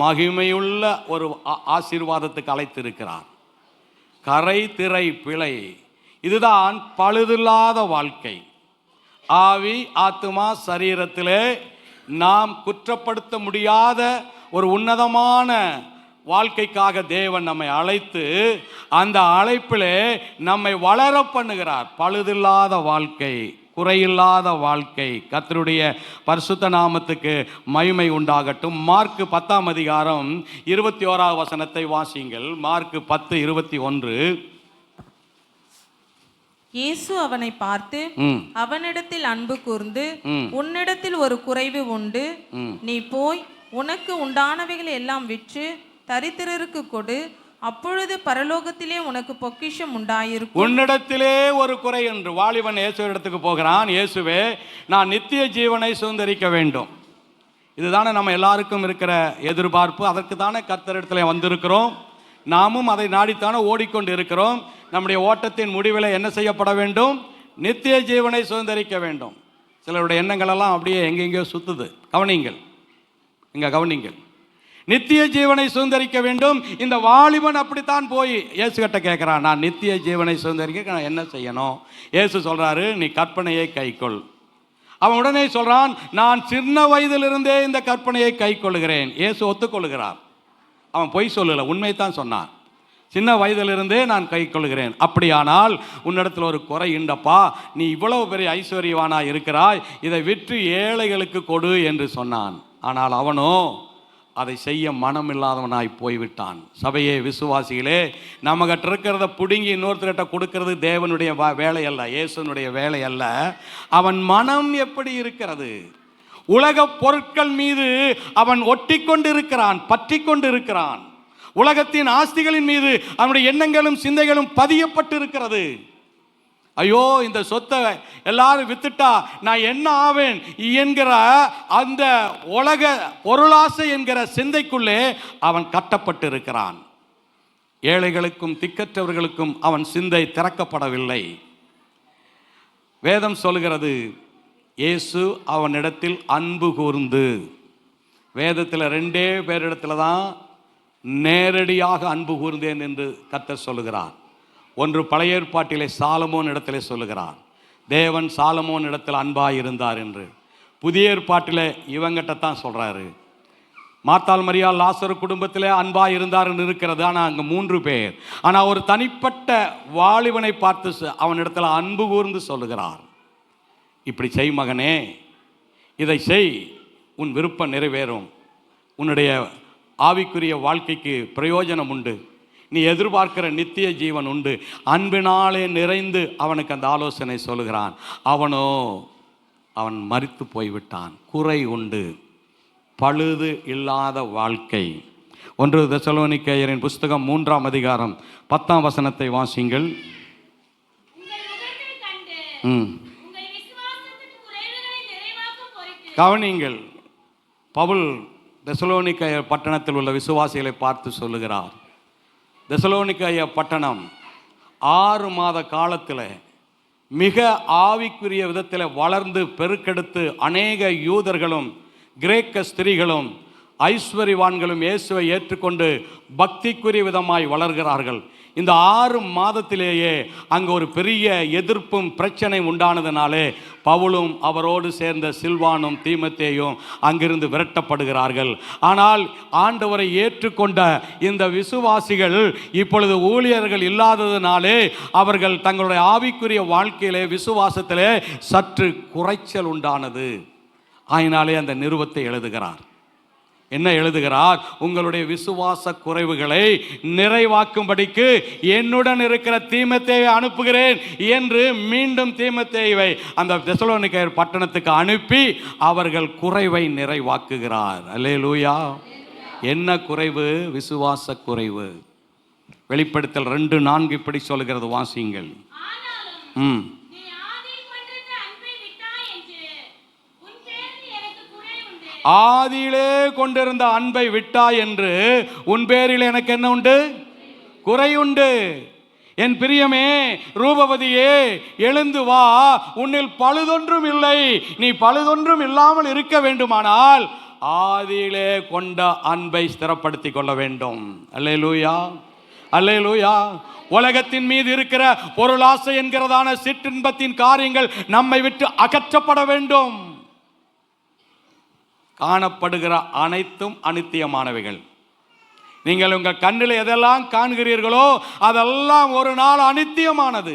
மகிமையுள்ள ஒரு ஆசீர்வாதத்துக்கு அழைத்திருக்கிறார். கரை திரை பிழை, இதுதான் பழுதில்லாத வாழ்க்கை. ஆவி ஆத்துமா சரீரத்திலே நாம் குற்றப்படுத்த முடியாத ஒரு உன்னதமான வாழ்க்கைக்காக தேவன் நம்மை அழைத்து அந்த அழைப்பிலே நம்மை வளர பண்ணுகிறார். பழுதில்லாத வாழ்க்கை, குறையில்லாத வாழ்க்கை. கர்த்தருடைய பரிசுத்த நாமத்துக்கு மகிமை உண்டாகட்டும். மார்க் 10ஆம் அதிகாரம் 21ஆம் வசனத்தை வாசியுங்கள். மார்க் 10:21. இயேசு அவனை பார்த்து அவனிடத்தில் அன்பு கூர்ந்து, உன்னிடத்தில் ஒரு குறைவு உண்டு, நீ போய் உனக்கு உண்டானவைகளை எல்லாம் விற்று தரித்திரருக்கு கொடு, அப்பொழுது பரலோகத்திலே உனக்கு பொக்கிஷம் உண்டாயிருக்கும். உன்னிடத்திலே ஒரு குறை என்று வாலிபன் இயேசு இடத்துக்கு போகிறான். இயேசுவே, நான் நித்திய ஜீவனை சுதந்தரிக்க வேண்டும். இதுதானே நம்ம எல்லாருக்கும் இருக்கிற எதிர்பார்ப்பு. அதற்கு தானே கர்த்தரிடத்தில் வந்திருக்கிறோம். நாமும் அதை நாடித்தானே ஓடிக்கொண்டு இருக்கிறோம். நம்முடைய ஓட்டத்தின் முடிவில் என்ன செய்யப்பட வேண்டும்? நித்திய ஜீவனை சுதந்தரிக்க வேண்டும். சிலருடைய எண்ணங்களெல்லாம் அப்படியே எங்கெங்கேயோ சுத்துது. கவனிங்கள், இங்கே கவனிங்கள். நித்திய ஜீவனை சுதந்தரிக்க வேண்டும். இந்த வாலிபன் அப்படித்தான் போய் இயேசு கிட்ட கேட்குறான், நான் நித்திய ஜீவனை சுதந்தரிக்க நான் என்ன செய்யணும்? இயேசு சொல்கிறாரு, நீ கற்பனையை கைக்கொள். அவன் உடனே சொல்கிறான், நான் சின்ன வயதிலிருந்தே இந்த கற்பனையை கைக்கொள்கிறேன். இயேசு ஒத்துக்கொள்கிறார். அவன் பொய் சொல்லலை, உண்மைத்தான் சொன்னான். சின்ன வயதிலிருந்தே நான் கைக்கொள்கிறேன். அப்படியானால் உன்னிடத்தில் ஒரு குறை உண்டப்பா, நீ இவ்வளவு பெரிய ஐஸ்வர்யவானா இருக்கிறாய், இதை விற்று ஏழைகளுக்கு கொடு என்று சொன்னான். ஆனால் அவனோ அதை செய்ய மனமில்லாதவனாய் போய்விட்டான். சபையே, விசுவாசிகளே, நம்மகிட்ட இருக்கிறத பிடுங்கி இன்னொருத்தர்கிட்ட கொடுக்கறது தேவனுடைய வேலை அல்ல, இயேசுனுடைய வேலை அல்ல. அவன் மனம் எப்படி இருக்கிறது? உலக பொருட்கள் மீது அவன் ஒட்டி கொண்டு இருக்கிறான், பற்றி கொண்டு இருக்கிறான். உலகத்தின் ஆஸ்திகளின் மீது அவனுடைய எண்ணங்களும் சிந்தைகளும் பதியப்பட்டு இருக்கிறது. ஐயோ, இந்த சொத்தை எல்லாரும் வித்துட்டா நான் என்ன ஆவேன் என்கிற அந்த உலக பொருளாசை என்கிற சிந்தைக்குள்ளே அவன் கட்டப்பட்டு இருக்கிறான். ஏழைகளுக்கும் திக்கற்றவர்களுக்கும் அவன் சிந்தை திறக்கப்படவில்லை. வேதம் சொல்கிறது, இயேசு அவனிடத்தில் அன்பு கூர்ந்து. வேதத்தில் 2 பேரிடத்துல தான் நேரடியாக அன்பு கூர்ந்தேன் என்று கர்த்தர் சொல்லுகிறார். ஒன்று பழைய ஏற்பாட்டிலே சாலமோன் இடத்திலே சொல்லுகிறார், தேவன் சாலமோன் இடத்தில் அன்பாக இருந்தார் என்று. புதிய ஏற்பாட்டில் இவங்கிட்டத்தான் சொல்கிறாரு, மார்த்தாள் மரியாள் லாசரு குடும்பத்திலே அன்பாக இருந்தார் என்று இருக்கிறது. ஆனால் அங்கே 3 பேர். ஆனால் ஒரு தனிப்பட்ட வாலிபனை பார்த்து அவனிடத்தில் அன்பு கூர்ந்து சொல்லுகிறார், இப்படி செய் மகனே, இதை செய், உன் விருப்பம் நிறைவேறும், உன்னுடைய ஆவிக்குரிய வாழ்க்கைக்கு பிரயோஜனம் உண்டு, நீ எதிர்பார்க்கிற நித்திய ஜீவன் உண்டு. அன்பினாலே நிறைந்து அவனுக்கு அந்த ஆலோசனை சொல்லுகிறான். அவன் மரித்து போய்விட்டான். குறை உண்டு, பழுது இல்லாத வாழ்க்கை. 1 தெசலோனிக்கேயரின் புஸ்தகம் 3ஆம் அதிகாரம் 10ஆம் வசனத்தை வாசிங்கள். கவனிங்கள், பவுல் தெசலோனிக்கேயர் பட்டணத்தில் உள்ள விசுவாசிகளை பார்த்து சொல்லுகிறார், தெசலோனிக்கேய பட்டணம் 6 மாத காலத்தில் மிக ஆவிக்குரிய விதத்தில் வளர்ந்து பெருக்கெடுத்து அநேக யூதர்களும் கிரேக்க ஸ்திரீகளும் ஐஸ்வர்யவான்களும் இயேசுவை ஏற்றுக்கொண்டு பக்திக்குரிய விதமாய் வளர்கிறார்கள். இந்த 6 மாதத்திலேயே அங்கே ஒரு பெரிய எதிர்ப்பும் பிரச்சனை உண்டானதுனாலே பவுலும் அவரோடு சேர்ந்த சில்வானும் தீமத்தேயும் அங்கிருந்து விரட்டப்படுகிறார்கள். ஆனால் ஆண்டவரை ஏற்றுக்கொண்ட இந்த விசுவாசிகள் இப்பொழுது ஊழியர்கள் இல்லாததினாலே அவர்கள் தங்களுடைய ஆவிக்குரிய வாழ்க்கையிலே விசுவாசத்திலே சற்று குறைச்சல் உண்டானது. ஆயினாலே அந்த நிருபத்தை எழுதுகிறார். என்ன எழுதுகிறார்? உங்களுடைய விசுவாச குறைவுகளை நிறைவாக்கும்படிக்கு என்னுடன் இருக்கிற தீமோத்தேயுவை அனுப்புகிறேன் என்று மீண்டும் தீமோத்தேயுவை அந்த தெசலோனிக்கேயர் பட்டணத்துக்கு அனுப்பி அவர்கள் குறைவை நிறைவாக்குகிறார். அல்லேலூயா. என்ன குறைவு? விசுவாச குறைவு. வெளிப்படுத்தல் 2:4 இப்படி சொல்கிறது, வாசியுங்கள். ஆதியிலே கொண்டிருந்த அன்பை விட்டாய் என்று உன் பேரில் எனக்கு என்ன உண்டு? குறையுண்டு. என் பிரியமே, ரூபவதியே, எழுந்து வா, உன்னில் பழுதொன்றும் இல்லை. நீ பழுதொன்றும் இல்லாமல் இருக்க வேண்டுமானால் ஆதியிலே கொண்ட அன்பை ஸ்திரப்படுத்திக் கொள்ள வேண்டும். அல்லேலூயா, அல்லேலூயா. உலகத்தின் மீது இருக்கிற பொருளாசை என்கிறதான சிற்றின்பத்தின் காரியங்கள் நம்மை விட்டு அகற்றப்பட வேண்டும். காணப்படுகிற அனைத்தும் அனித்தியமானவைகள். நீங்கள் உங்கள் கண்ணில் எதெல்லாம் காண்கிறீர்களோ அதெல்லாம் ஒரு நாள் அனித்தியமானது.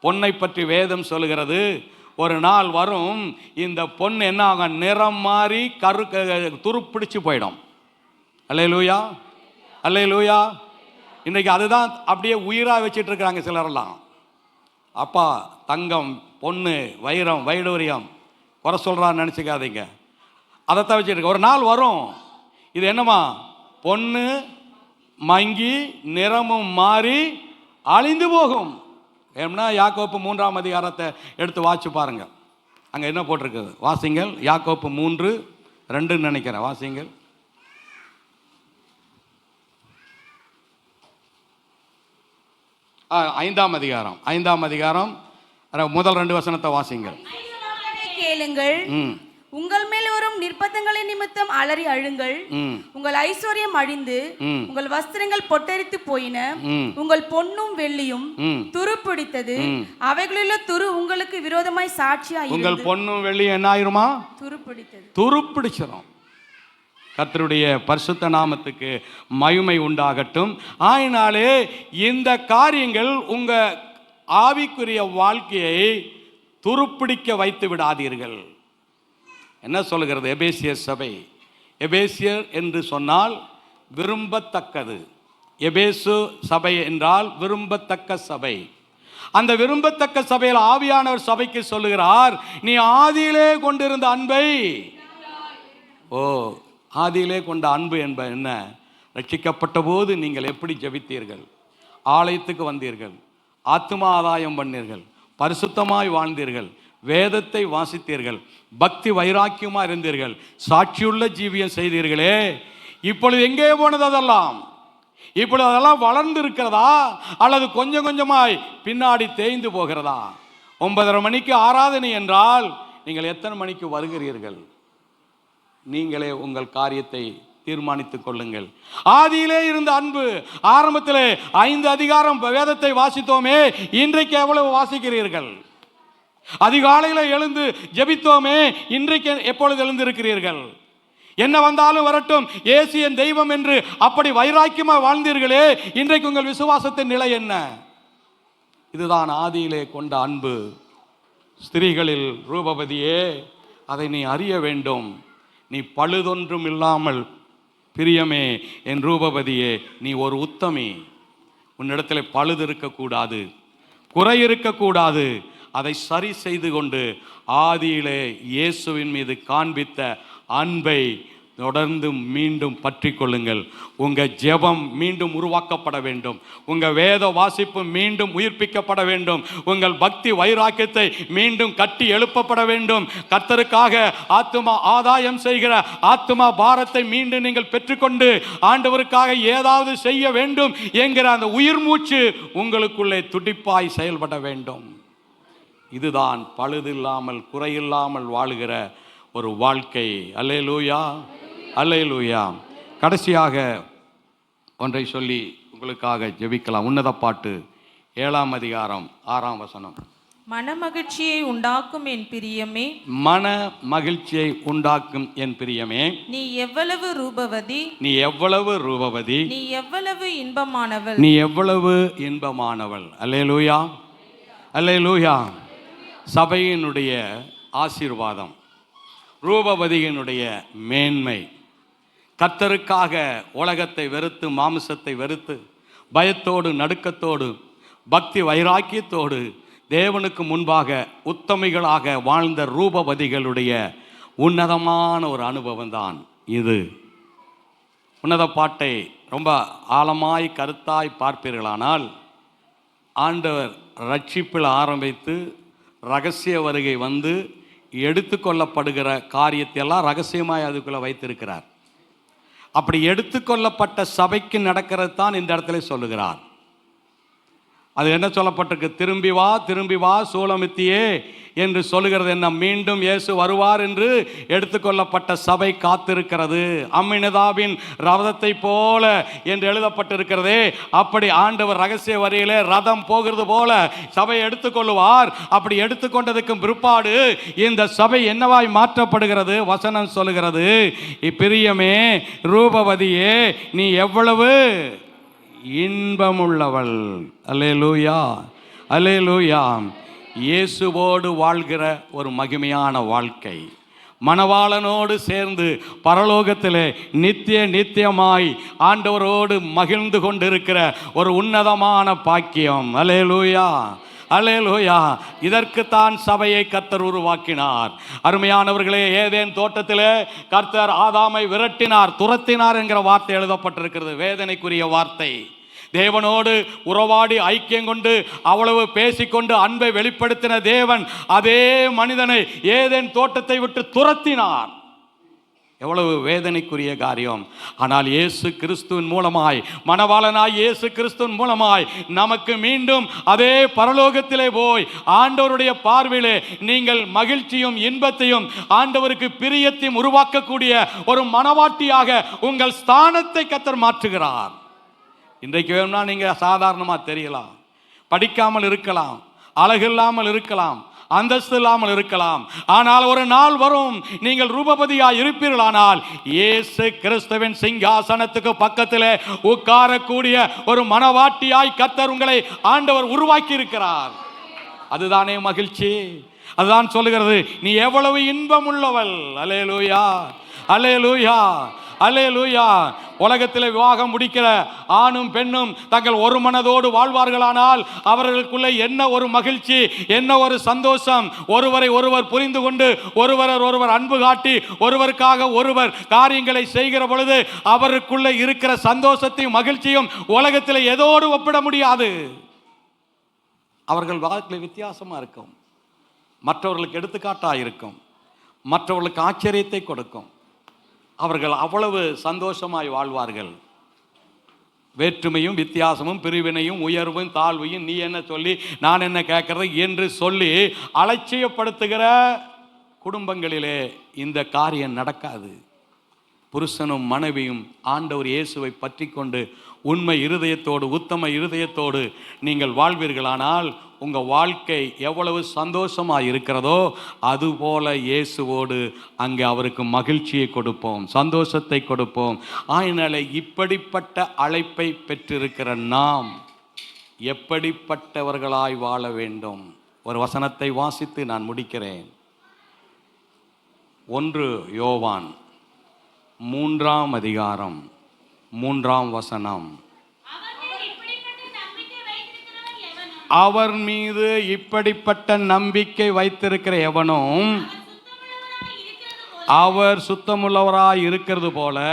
பொன்னை பற்றி வேதம் சொல்லுகிறது, ஒரு நாள் வரும், இந்த பொன் என்ன ஆகும்? நிறம் மாறி துருப்பிடிச்சு போயிடும். அல்லேலூயா, அல்லேலூயா. இன்னைக்கு அதுதான் அப்படியே உயிராக வச்சுட்டு இருக்கிறாங்க சிலரெல்லாம். அப்பா தங்கம், பொண்ணு, வைரம், வைடூரியம் குறை சொல்கிறான்னு நினச்சிக்காதீங்க. அதைத்தான் வச்சுட்டு ஒரு நாள் வரும், இது என்னமா? பொண்ணு மங்கி நிறமும் மாறி அழிந்து போகும். ஏன்னா யாக்கோப்பு 3ஆம் அதிகாரத்தை எடுத்து வாசிச்சு பாருங்க, அங்கே என்ன போட்டிருக்குது வாசிங்கள். யாக்கோப்பு 3:2 நினைக்கிறேன், வாசிங்கள். 5ஆம் அதிகாரம் முதல் 2 வசனத்தை வாசிங்கள். கேளுங்கள், உங்கள் மேல் வரும் நிர்பந்தங்களின் நிமித்தம் அலறி அழுங்கள். உங்கள் ஐஸ்வர்யம் அழிந்து உங்கள் வஸ்திரங்கள் பொட்டரித்து போயின. உங்கள் பொன்னும் வெள்ளியும் துரு பிடித்தது. அவைகளிலுள்ள துரு உங்களுக்கு விரோதமாய் சாட்சியாய் உங்கள் பொன்னும் வெள்ளியும் என்ன ஆயிருமா? துரு பிடித்தது. துரு பிடிச்சிடும். கர்த்தருடைய பரிசுத்த நாமத்துக்கு மகிமை உண்டாகட்டும். ஆயினாலே இந்த காரியங்கள் உங்க ஆவிக்குரிய வாழ்க்கையை துருப்பிடிக்க வைத்து விடாதீர்கள். என்ன சொல்லுகிறது எபேசியர் சபை? எபேசியர் என்று சொன்னால் விரும்பத்தக்கது. எபேசு சபை என்றால் விரும்பத்தக்க சபை. அந்த விரும்பத்தக்க சபையில் ஆவியானவர் சபைக்கு சொல்லுகிறார், நீ ஆதியிலே கொண்டிருந்த அன்பை. ஆதியிலே கொண்ட அன்பு என்பது என்ன? ரட்சிக்கப்பட்ட போது நீங்கள் எப்படி ஜெபித்தீர்கள், ஆலயத்துக்கு வந்தீர்கள், ஆத்தும ஆதாயம் பண்ணீர்கள், பரிசுத்தமாய் வாழ்ந்தீர்கள், வேதத்தை வாசித்தீர்கள், பக்தி வைராக்கியமாக இருந்தீர்கள், சாட்சியுள்ள ஜீவியம் செய்தீர்களே. இப்பொழுது எங்கே போனது அதெல்லாம்? இப்பொழுது அதெல்லாம் வளர்ந்து இருக்கிறதா அல்லது கொஞ்சம் கொஞ்சமாய் பின்னாடி தேய்ந்து போகிறதா? 9:30 மணிக்கு ஆராதனை என்றால் நீங்கள் எத்தனை மணிக்கு வருகிறீர்கள்? நீங்களே உங்கள் காரியத்தை தீர்மானித்துக் கொள்ளுங்கள். ஆதியிலே இருந்த அன்பு, ஆரம்பத்திலே 5 அதிகாரம் வேதத்தை வாசித்தோமே, இன்றைக்கு எவ்வளவு வாசிக்கிறீர்கள்? அதிகாலையில் எழுந்து ஜெபித்தோமே, இன்றைக்கு எப்பொழுது எழுந்திருக்கிறீர்கள்? என்ன வந்தாலும் வரட்டும், இயேசு என் தெய்வம் என்று அப்படி வைராக்கியமாக வாழ்ந்தீர்களே, இன்றைக்கு உங்கள் விசுவாசத்தின் நிலை என்ன? இதுதான் ஆதியிலே கொண்ட அன்பு. ஸ்திரீகளில் ரூபவதியே, அதை நீ அறிய வேண்டும். நீ பழுதொன்றும் இல்லாமல், பிரியமே என் ரூபவதியே, நீ ஒரு உத்தமி. உன்னிடத்தில் பழுது இருக்கக்கூடாது, குறை இருக்கக்கூடாது. அதை சரி செய்து கொண்டு ஆதியிலே இயேசுவின் மீது காண்பித்த அன்பை தொடர்ந்து மீண்டும் பற்றி கொள்ளுங்கள். உங்கள் ஜெபம் மீண்டும் உருவாக்கப்பட வேண்டும். உங்கள் வேத வாசிப்பு மீண்டும் உயிர்ப்பிக்கப்பட வேண்டும். உங்கள் பக்தி வைராக்கியத்தை மீண்டும் கட்டி எழுப்பப்பட வேண்டும். கர்த்தருக்காக ஆத்துமா ஆதாயம் செய்கிற ஆத்துமா பாரத்தை மீண்டும் நீங்கள் பெற்றுக்கொண்டு ஆண்டவருக்காக ஏதாவது செய்ய வேண்டும் என்கிற அந்த உயிர் மூச்சு உங்களுக்குள்ளே துடிப்பாய் செயல்பட வேண்டும். இதுதான் பழுதில்லாமல் குறையில்லாமல் வாழுகிற ஒரு வாழ்க்கை. அல்லேலூயா, அல்லேலூயா. கடைசியாக ஒன்றை சொல்லி உங்களுக்காக ஜெபிக்கலாம். உன்னத பாட்டு 7ஆம் அதிகாரம் 6ஆம் வசனம். மனமகிழ்ச்சியை உண்டாக்கும் என் பிரியமே, மன மகிழ்ச்சியை உண்டாக்கும் என் பிரியமே, நீ எவ்வளவு ரூபவதி, நீ எவ்வளவு ரூபவதி, நீ எவ்வளவு இன்பமானவள், நீ எவ்வளவு இன்பமானவள். அல்லேலூயா, அல்லேலூயா. சபையினுடைய ஆசீர்வாதம், ரூபவதியினுடைய மேன்மை, கர்த்தருக்காக உலகத்தை வெறுத்து மாமிசத்தை வெறுத்து பயத்தோடு நடுக்கத்தோடு பக்தி வைராக்கியத்தோடு தேவனுக்கு முன்பாக உத்தமிகளாக வாழ்ந்த ரூபவதிகளுடைய உன்னதமான ஒரு அனுபவம் தான் இது. உன்னத பாட்டை ரொம்ப ஆழமாய் கருத்தாய் பார்ப்பீர்களானால், ஆண்டவர் ரட்சிப்பில் ஆரம்பித்து ரகசிய வருகை வந்து எடுத்துக்கொள்ளப்படுகிற காரியத்தையெல்லாம் ரகசியமாய் அதுக்குள்ளே வைத்திருக்கிறார். அப்படி எடுத்துக்கொள்ளப்பட்ட சபைக்கு நடக்கிறது தான் இந்த இடத்துல சொல்லுகிறார். அது என்ன சொல்லப்பட்டிருக்கு? திரும்பி வா, திரும்பி வா சூலமித்தியே என்று சொல்லுகிறது என்ன? மீண்டும் இயேசு வருவார் என்று எடுத்துக்கொள்ளப்பட்ட சபை காத்திருக்கிறது. அம்மினதாபின் ரதத்தை போல என்று எழுதப்பட்டிருக்கிறதே, அப்படி ஆண்டவர் ரகசிய வரியிலே ரதம் போகிறது போல சபையை எடுத்துக்கொள்ளுவார். அப்படி எடுத்துக்கொண்டதுக்கு பிற்பாடு இந்த சபை என்னவாய் மாற்றப்படுகிறது? வசனம் சொல்லுகிறது, பிரியமே ரூபவதியே, நீ எவ்வளவு இன்பமுள்ளவள். அல்லேலூயா, அல்லேலூயா. இயேசுவோடு வாழ்கிற ஒரு மகிமையான வாழ்க்கை, மணவாளனோடு சேர்ந்து பரலோகத்திலே நித்தியமாய் ஆண்டவரோடு மகிழ்ந்து கொண்டிருக்கிற ஒரு உன்னதமான பாக்கியம். அல்லேலூயா, அல்லேலூயா. இதற்குத்தான் சபையை கர்த்தர் உருவாக்கினார். அருமையானவர்களே, ஏதேன் தோட்டத்திலே கர்த்தர் ஆதாமை விரட்டினார், துரத்தினார் என்கிற வார்த்தை எழுதப்பட்டிருக்கிறது. வேதனைக்குரிய வார்த்தை. தேவனோடு உறவாடி ஐக்கியம் கொண்டு அவ்வளவு பேசிக்கொண்டு அன்பை வெளிப்படுத்தின தேவன் அதே மனிதனை ஏதேன் தோட்டத்தை விட்டு துரத்தினார். எவ்வளவு வேதனைக்குரிய காரியம். ஆனால் இயேசு கிறிஸ்துவின் மூலமாய், மணவாளனாய் இயேசு கிறிஸ்துவின் மூலமாய் நமக்கு மீண்டும் அதே பரலோகத்திலே போய் ஆண்டவருடைய பார்வையிலே நீங்கள் மகிழ்ச்சியும் இன்பத்தையும் ஆண்டவருக்கு பிரியத்தையும் உருவாக்கக்கூடிய ஒரு மணவாட்டியாக உங்கள் ஸ்தானத்தை கர்த்தர் மாற்றுகிறார். இன்றைக்கு வேணும்னா நீங்கள் சாதாரணமாக தெரியலாம், படிக்காமல் இருக்கலாம், அழகில்லாமல் இருக்கலாம், அந்தஸ்து இல்லாமல் இருக்கலாம். ஆனால் ஒரு நாள் வரும், நீங்கள் ரூபவதியாய் இருப்பீர்களானால் இயேசு கிறிஸ்துவின் சிங்காசனத்துக்கு பக்கத்திலே உட்காரக்கூடிய ஒரு மணவாட்டியாய் கர்த்தர் உங்களை ஆண்டவர் உருவாக்கி இருக்கிறார். அதுதானே மகிழ்ச்சி. அதுதான் சொல்லுகிறது, நீ எவ்வளவு இன்பம் உள்ளவள். அல்லேலூயா, அல்லேலூயா, அல்லேலூயா. உலகத்தில் விவாகம் முடிக்கிற ஆணும் பெண்ணும் தங்கள் ஒரு மனதோடு வாழ்வார்களானால் அவர்களுக்குள்ள என்ன ஒரு மகிழ்ச்சி, என்ன ஒரு சந்தோஷம். ஒருவரை ஒருவர் புரிந்து கொண்டு ஒருவர் அன்பு காட்டி ஒருவருக்காக ஒருவர் காரியங்களை செய்கிற பொழுது அவருக்குள்ள இருக்கிற சந்தோஷத்தையும் மகிழ்ச்சியும் உலகத்தில் எதோடு ஒப்பிட முடியாது. அவர்கள் வாழ்க்கையில் வித்தியாசமாக இருக்கும், மற்றவர்களுக்கு எடுத்துக்காட்டாக இருக்கும், மற்றவர்களுக்கு ஆச்சரியத்தை கொடுக்கும். அவர்கள் அவ்வளவு சந்தோஷமாய் வாழ்வார்கள். வேற்றுமையும் வித்தியாசமும் பிரிவினையும் உயர்வும் தாழ்வையும் நீ என்ன சொல்லி நான் என்ன கேட்கறது என்று சொல்லி அலட்சியப்படுத்துகிற குடும்பங்களிலே இந்த காரியம் நடக்காது. புருஷனும் மனைவியும் ஆண்டவர் இயேசுவை பற்றி கொண்டு உண்மை இருதயத்தோடு உத்தம இருதயத்தோடு நீங்கள் வாழ்வீர்களானால் உங்கள் வாழ்க்கை எவ்வளவு சந்தோஷமாக இருக்கிறதோ அதுபோல இயேசுவோடு அங்கே அவருக்கு மகிழ்ச்சியை கொடுப்போம், சந்தோஷத்தை கொடுப்போம். அதனால் இப்படிப்பட்ட அழைப்பை பெற்றிருக்கிற நாம் எப்படிப்பட்டவர்களாய் வாழ வேண்டும்? ஒரு வசனத்தை வாசித்து நான் முடிக்கிறேன். 1 யோவான் 3ஆம் அதிகாரம் 3ஆம் வசனம். அவர் மீது இப்படிப்பட்ட நம்பிக்கை வைத்திருக்கிற எவனும் அவர் சுத்தமுள்ளவராய் இருக்கிறது போல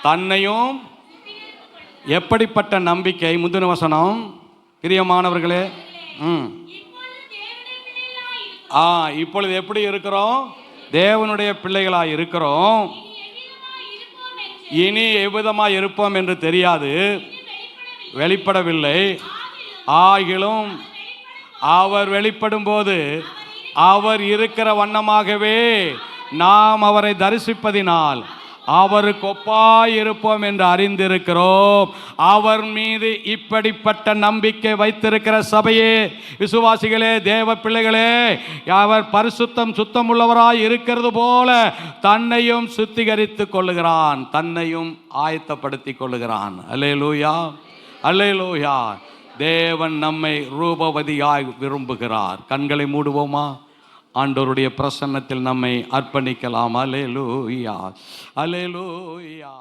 தன்னையும். எப்படிப்பட்ட நம்பிக்கை? முந்தின வசனம். பிரியமானவர்களே, இப்பொழுது எப்படி இருக்கிறோம்? தேவனுடைய பிள்ளைகளாய் இருக்கிறோம். இனி எவ்விதமாய் இருப்போம் என்று தெரியாது, வெளிப்படவில்லை. ஆகிலும் அவர் வெளிப்படும் போது அவர் இருக்கிற வண்ணமாகவே நாம் அவரை தரிசிப்பதினால் அவருக்கு ஒப்பாய் இருப்போம் என்று அறிந்திருக்கிறோம். அவர் மீது இப்படிப்பட்ட நம்பிக்கை வைத்திருக்கிற சபையே, விசுவாசிகளே, தேவ பிள்ளைகளே, அவர் பரிசுத்தம் சுத்தமுள்ளவராய் இருக்கிறது போல தன்னையும் சுத்திகரித்து கொள்ளுகிறான், தன்னையும் ஆயத்தப்படுத்தி கொள்ளுகிறான். அல்லேலூயா, அல்லேலூயா. தேவன் நம்மை ரூபவதியாய் விரும்புகிறார். கண்களை மூடுவோமா? ஆண்டவருடைய பிரசன்னத்தில் நம்மை அர்ப்பணிக்கலாம். அல்லேலூயா, அல்லேலூயா.